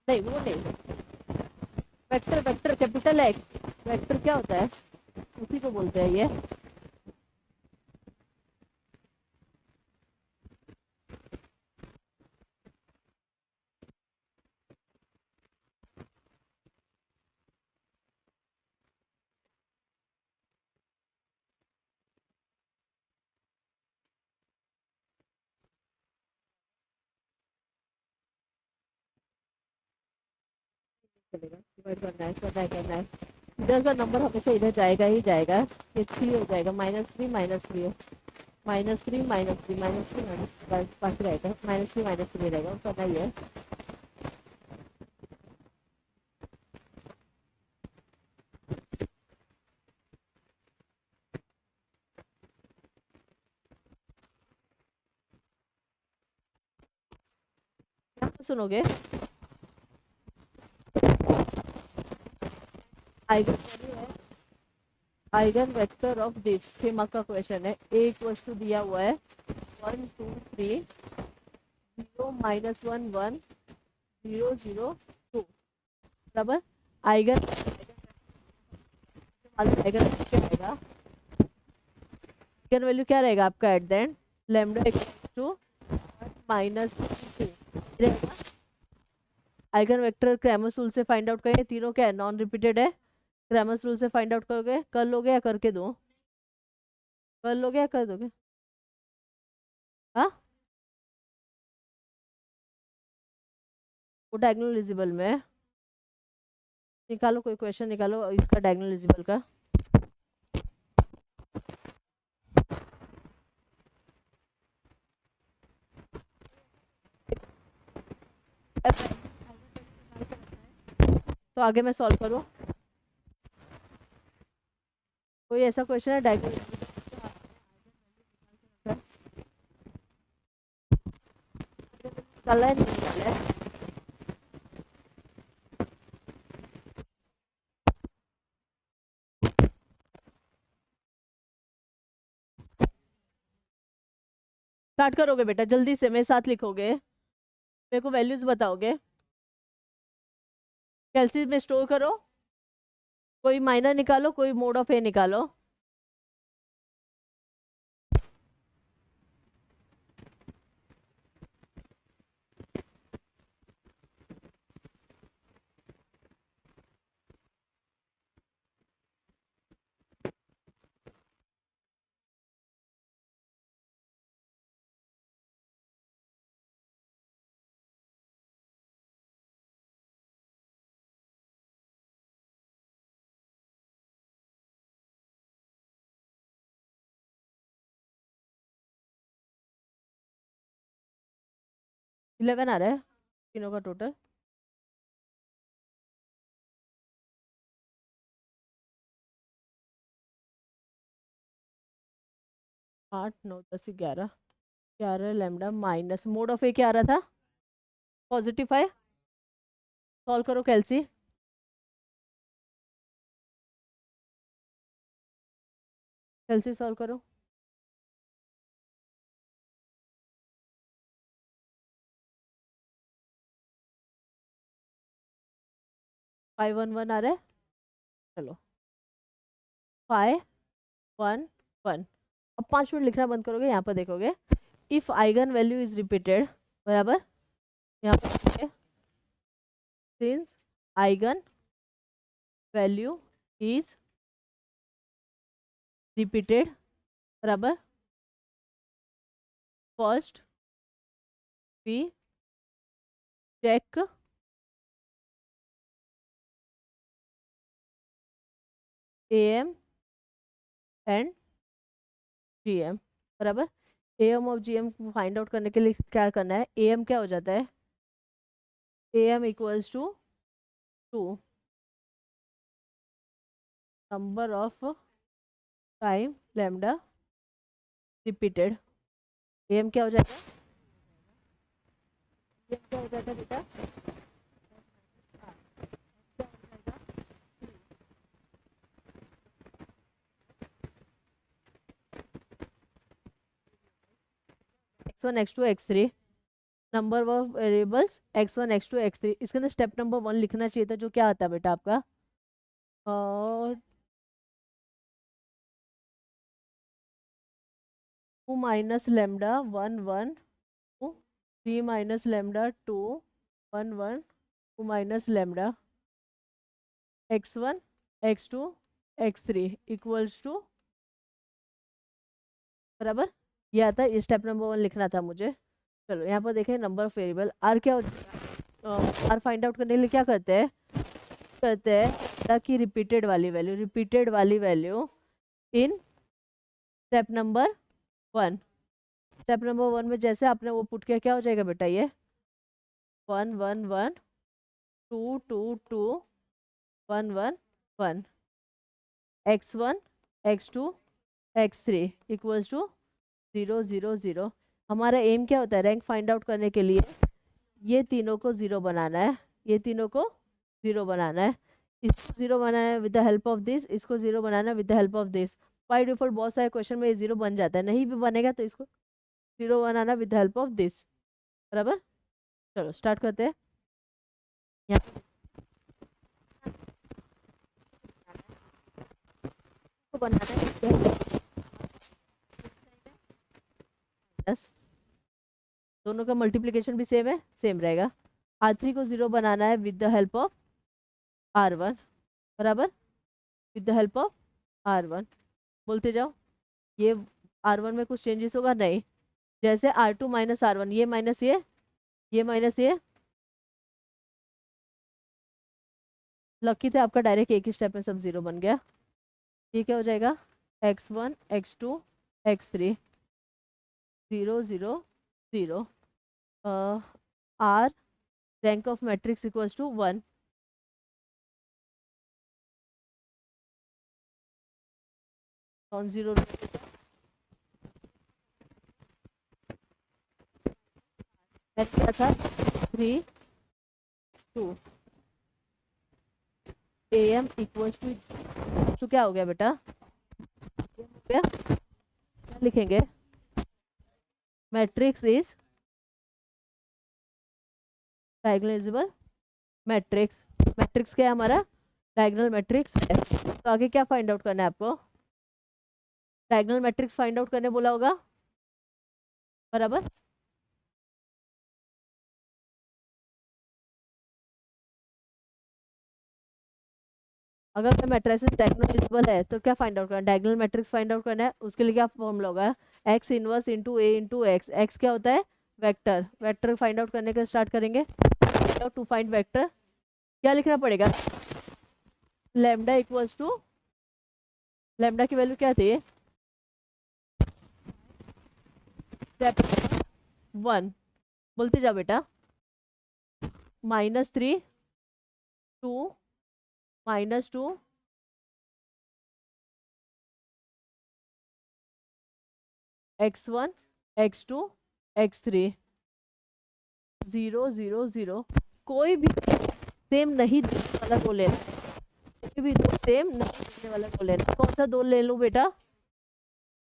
नहीं वो नहीं, vector vector capital x vector क्या होता है उसी को बोलते हैं ये। चलेगा, डिवाइड करना है। इधर का नंबर हमेशा इधर जाएगा ही जाएगा, ये 3 हो जाएगा, -3 -3 है, -3 -3 -3 बस बाकी रहेगा, -3 रहेगा, करना ही है। सुनोगे, आइगन वैल्यू है, eigen vector of this 6 mark का क्वेश्चन है। एक वस्तु दिया हुआ है 1 2 3 0 -1 1 0 0 2 बराबर। आइगन आइगन क्या रहेगा, आइगन वैल्यू क्या रहेगा आपका at the end, lambda equal to -2 रहेगा। आइगन वेक्टर क्रैमर्स रूल से फाइंड आउट करें, तीनों क्या है, नॉन रिपीटेड है। क्रैमर्स रूल से फाइंड आउट करोगे, कर लोगे या करके दो, कर लोगे या कर दोगे, हाँ वो डायगोनल विजिबल में निकालो, कोई क्वेश्चन निकालो इसका डायगोनल विजिबल का। तो आगे मैं सॉल्व करूँ, कोई ऐसा क्वेश्चन है डायगोनल निकाला है, नहीं निकाला है, स्टार्ट करोगे बेटा जल्दी से, मेरे साथ लिखोगे, मेरे को वैल्यूज बताओगे, कैलसी में स्टोर करो, कोई माइनर निकालो, कोई मोड ऑफ ए निकालो। इलेवन आ रहा है तीनों का टोटल, आठ 9 10 11 11 लैम्डा माइनस मोड ऑफ ए क्या आ रहा था, पॉजिटिव है। सॉल्व करो कैलसी, कैलसी सॉल्व करो, 5 1 1 आ रहा है, चलो 5 1 1। अब 5 मिनट लिखना बंद करोगे, यहाँ पर देखोगे if eigen value is repeated, बराबर, यहाँ पर since eigen value is repeated, बराबर, first we check AM and GM, बराबर। AM और GM को फाइंड आउट करने के लिए क्या करना है, AM क्या हो जाता है, AM equals to 2 number of time lambda repeated. AM क्या हो जाएगा, AM क्या हो जाता है बेटा, x1 x2 x3 number of variables x1 x2 x3। इसके अंदर स्टेप नंबर 1 लिखना चाहिए था, जो क्या आता है बेटा आपका, और 2 minus lambda 1 1 2 3 minus lambda 2 1 1 2 minus lambda x1 x2 x3 equals to, बराबर, ये आता है, स्टेप नंबर 1 लिखना था मुझे। चलो यहाँ पर देखें नंबर ऑफ वेरिएबल आर क्या हो जाएगा, आर फाइंड आउट करने के लिए क्या करते हैं, करते हैं कि रिपीटेड वाली value in step number 1। Step number 1 में जैसे आपने वो पुट किया, क्या हो जाएगा बेटा? ये 1 1 1 2 2 2 1 1 1 x1 x2 x3 equals to 0 0 0। हमारा एम क्या होता है? रैंक फाइंड आउट करने के लिए ये तीनों को 0 बनाना है, ये तीनों को 0 बनाना है, इसको 0 बनाना है with the help of this, इसको 0 बनाना है with the help of this. By default बहुत सारे क्वेश्चन में ये 0 बन जाता है, नहीं भी बनेगा तो इसको 0 बनाना with the help of this. बराबर? चलो स्टार्ट करते हैं। बनाना है दोनों का मल्टीप्लिकेशन भी सेम है, सेम रहेगा। R3 को 0 बनाना है with the help of R1। बराबर? With the help of R1 बोलते जाओ। ये R1 में कुछ चेंजेस होगा? नहीं। जैसे R2 माइनस R1, ये माइनस ये माइनस ये। लकी थे आपका, डायरेक्ट एक ही स्टेप में सब 0 बन गया। ये क्या हो जाएगा? x1 x2 x3 0 0 0। R rank of matrix equals to 1। Non zero क्या था? 3 2 AM इक्वल्स टू क्या हो गया बेटा? क्या लिखेंगे? Matrix is diagonalisable matrix. Matrix क्या है हमारा? डायगोनल मैट्रिक्स है। तो आगे क्या फाइंड आउट करना है आपको? डायगोनल मैट्रिक्स फाइंड आउट करने बोला होगा। बराबर? अगर मैट्रिसेस डायगोनलाइजेबल है तो क्या फाइंड आउट करना है? डायगोनल मैट्रिक्स फाइंड आउट करना है। उसके लिए क्या फॉर्मूला होगा? X inverse into A into x. X क्या होता है? वेक्टर। वेक्टर फाइंड आउट करने का स्टार्ट करेंगे। टू फाइंड वेक्टर क्या लिखना पड़ेगा? लैम्डा इक्वल्स टू, लैम्डा की वैल्यू क्या थी? स्टेप 1 बोलते जाओ बेटा। -3 2 -2 x1 x2 x3 0 0 0। कोई भी सेम नहीं दिखने वाला को लेना है, कोई भी दो सेम नहीं दिखने वाला को लेना। कौन सा दो ले लूँ बेटा?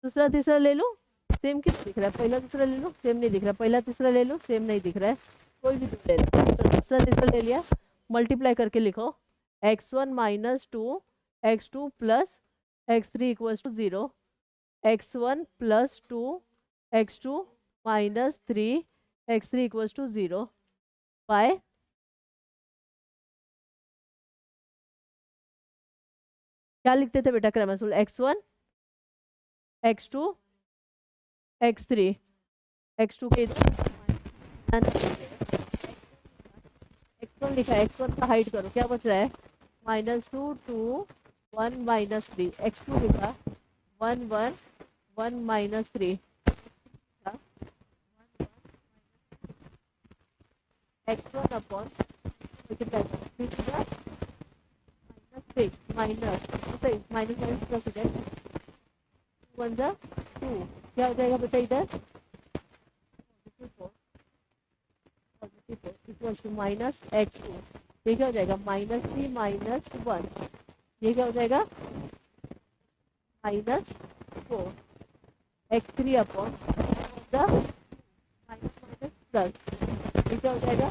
दूसरा तीसरा ले लूँ? सेम क्यों दिख रहा है? पहला दूसरा ले लूँ? सेम नहीं दिख रहा है। पहला तीसरा ले लूँ? सेम नहीं दिख रहा है। कोई भी दो ले लो। तो दूसरा तीसरा ले लिया, मल्टीप्लाई करके लिखो। x1 minus 2 x2 plus x3 equals to 0। x1 plus 2 x2 minus 3 x3 equals to 0 by क्या लिखते थे बेटा क्रमशः? x1 x2 x3 x2 के x1 लिखा है, x1 का हाइड करो, क्या बच रहा है? -2 2 1 -3। x2 लिखा 1 1 1 -3। x1 upon minus minus plus हो जाए 1 जा 2। क्या हो जाएगा बेटा इधर? Equals to minus x2। ये क्या हो जाएगा? -3 -1। ये क्या हो जाएगा? -4 x3 upon the minus plus. ये क्या हो जाएगा?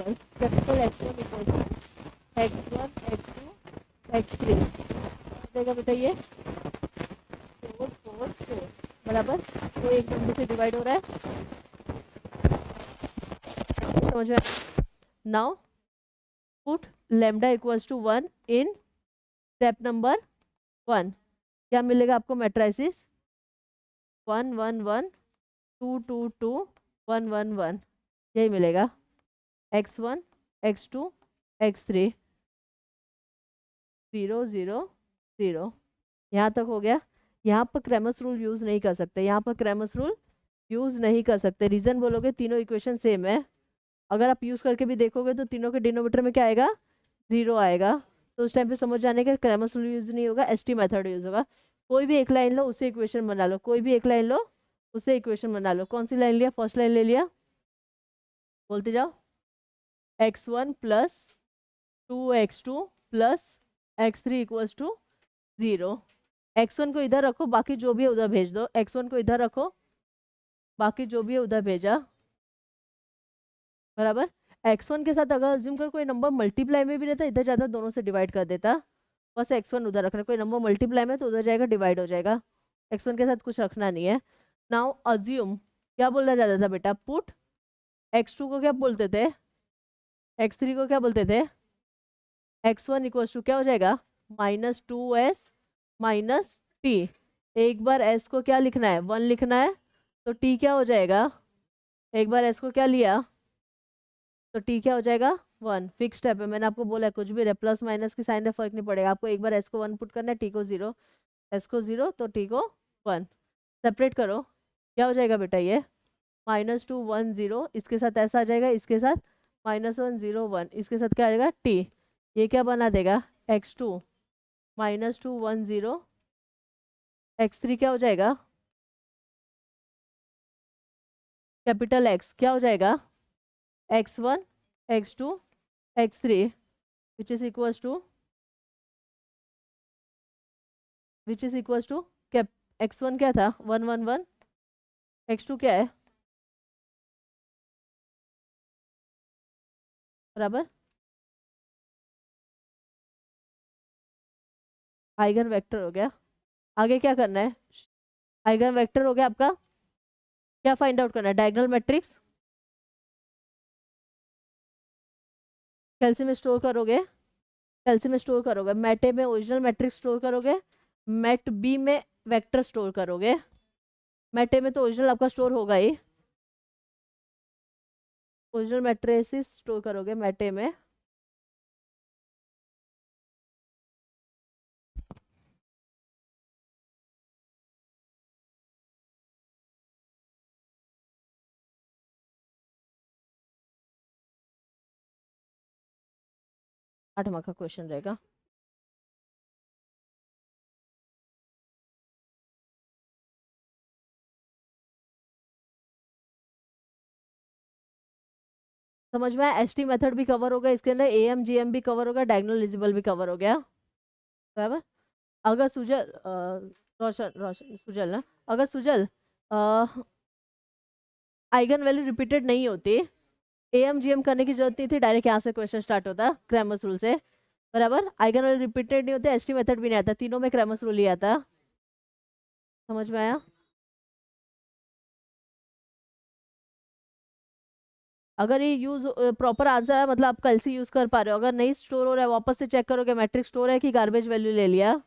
x1 equal to x1 x2 x3 हो जाएगा बेटा ये 4 4 4। बराबर? तो एक नंबर से डिवाइड हो रहा है। समझ में? Now put lambda equals to 1 in step number 1। क्या मिलेगा आपको? मैट्रिसेस 1 1 1 2 2 2 1 1 1। यही मिलेगा x1 x2 x3 0 0 0। यहाँ तक हो गया। यहाँ पर क्रैमर्स रूल यूज नहीं कर सकते, यहाँ पर क्रैमर्स रूल यूज नहीं कर सकते। रीजन बोलोगे तीनों इक्वेशन सेम है, अगर आप यूज करके भी देखोगे तो तीनों के डिनोमिनेटर में क्या आएगा, 0 आएगा। तो उस टाइम पे समझ जाने के क्रैमर्स रूल यूज नहीं होगा, एसटी मेथड यूज होगा। कोई भी एक लाइन लो उससे इक्वेशन बना लो, कोई भी एक लाइन लो उससे इक्वेशन बना लो। कौन सी लाइन लिया, फर्स्ट लाइन ले लिया, बोलते जाओ। x1 plus 2x2 plus x3 equals to 0। x1 को इधर रखो, बाकी जो भी है उधर भेज दो। x1 को इधर रखो, बाकी जो भी है उधर भेजा, बराबर। x1 के साथ अगर अज्यूम कर कोई नंबर मल्टीप्लाई में भी रहता, इधर जाता दोनों से डिवाइड कर देता, बस x1 उधर रखना। कोई नंबर मल्टीप्लाई में तो उधर जाएगा, डिवाइड हो जाएगा। x1 के साथ कुछ रखना नहीं है। नाउ अज्यूम, क्या बोलना जाता था बेटा, पुट x2 को क्या बोलते थे, x3 को क्या बोलते थे, x1 इक्वल टू क्या हो जाएगा, -2s माइनस टी। एक बार s को क्या लिखना है, 1 लिखना है, तो t क्या हो जाएगा, एक बार s को क्या लिया तो t क्या हो जाएगा 1। फिक्स स्टेप है, मैंने आपको बोला है कुछ भी रहे प्लस माइनस की साइन में फर्क नहीं पड़ेगा। आपको एक बार s को 1 पुट करना है, t को 0, s को 0 तो t को 1। सेपरेट करो, क्या हो जाएगा बेटा ये -2 1 0, इसके साथ ऐसा आ जाएगा, इसके साथ -1 0 1, इसके साथ क्या आ जाएगा t। ये क्या बना देगा x2 -2 1 0, x3 क्या हो जाएगा कैपिटल x, क्या हो जाएगा x1 x2 x3 which is equals to cap x1 क्या था 1 1 1, x2 क्या है बराबर आइगन वेक्टर हो गया। आगे क्या करना है, आइगन वेक्टर हो गया आपका, क्या फाइंड आउट करना है, डायगोनल मैट्रिक्स कैल्सी में स्टोर करोगे, कैल्सी में स्टोर करोगे, मैट ए में ओरिजिनल मैट्रिक्स स्टोर करोगे, मैट बी में वेक्टर स्टोर करोगे। मैट ए में तो ओरिजिनल आपका स्टोर होगा ही, ओरिजिनल मैट्रिसेस स्टोर करोगे मैट ए में। आठवां का क्वेश्चन रहेगा। समझ में आया, एसटी मेथड भी कवर होगा इसके अंदर, एएम जीएम भी कवर होगा, डायगोनल एलिजिबल भी कवर हो गया, बराबर। अगर सुजल रोशन रोशन सुजल ना, अगर सुजल आइगन वैल्यू रिपीटेड नहीं होती, एएम जीएम करने की जरूरत नहीं थी, डायरेक्ट यहाँ से क्वेश्चन स्टार्ट होता क्रैमर्स रूल से, बराबर। आइगन वैल्यू रिपीटेड नहीं होते, एसटी मेथड भी नहीं आता, तीनों में क्रैमर्स रूल ही आता। समझ में आया। अगर ये यूज प्रॉपर आंसर है, मतलब आप कल से यूज कर पा रहे हो, अगर नहीं स्टोर हो रहा है वापस से चेक करोगे मैट्रिक्स स्टोर है कि गार्बेज वैल्यू ले लिया।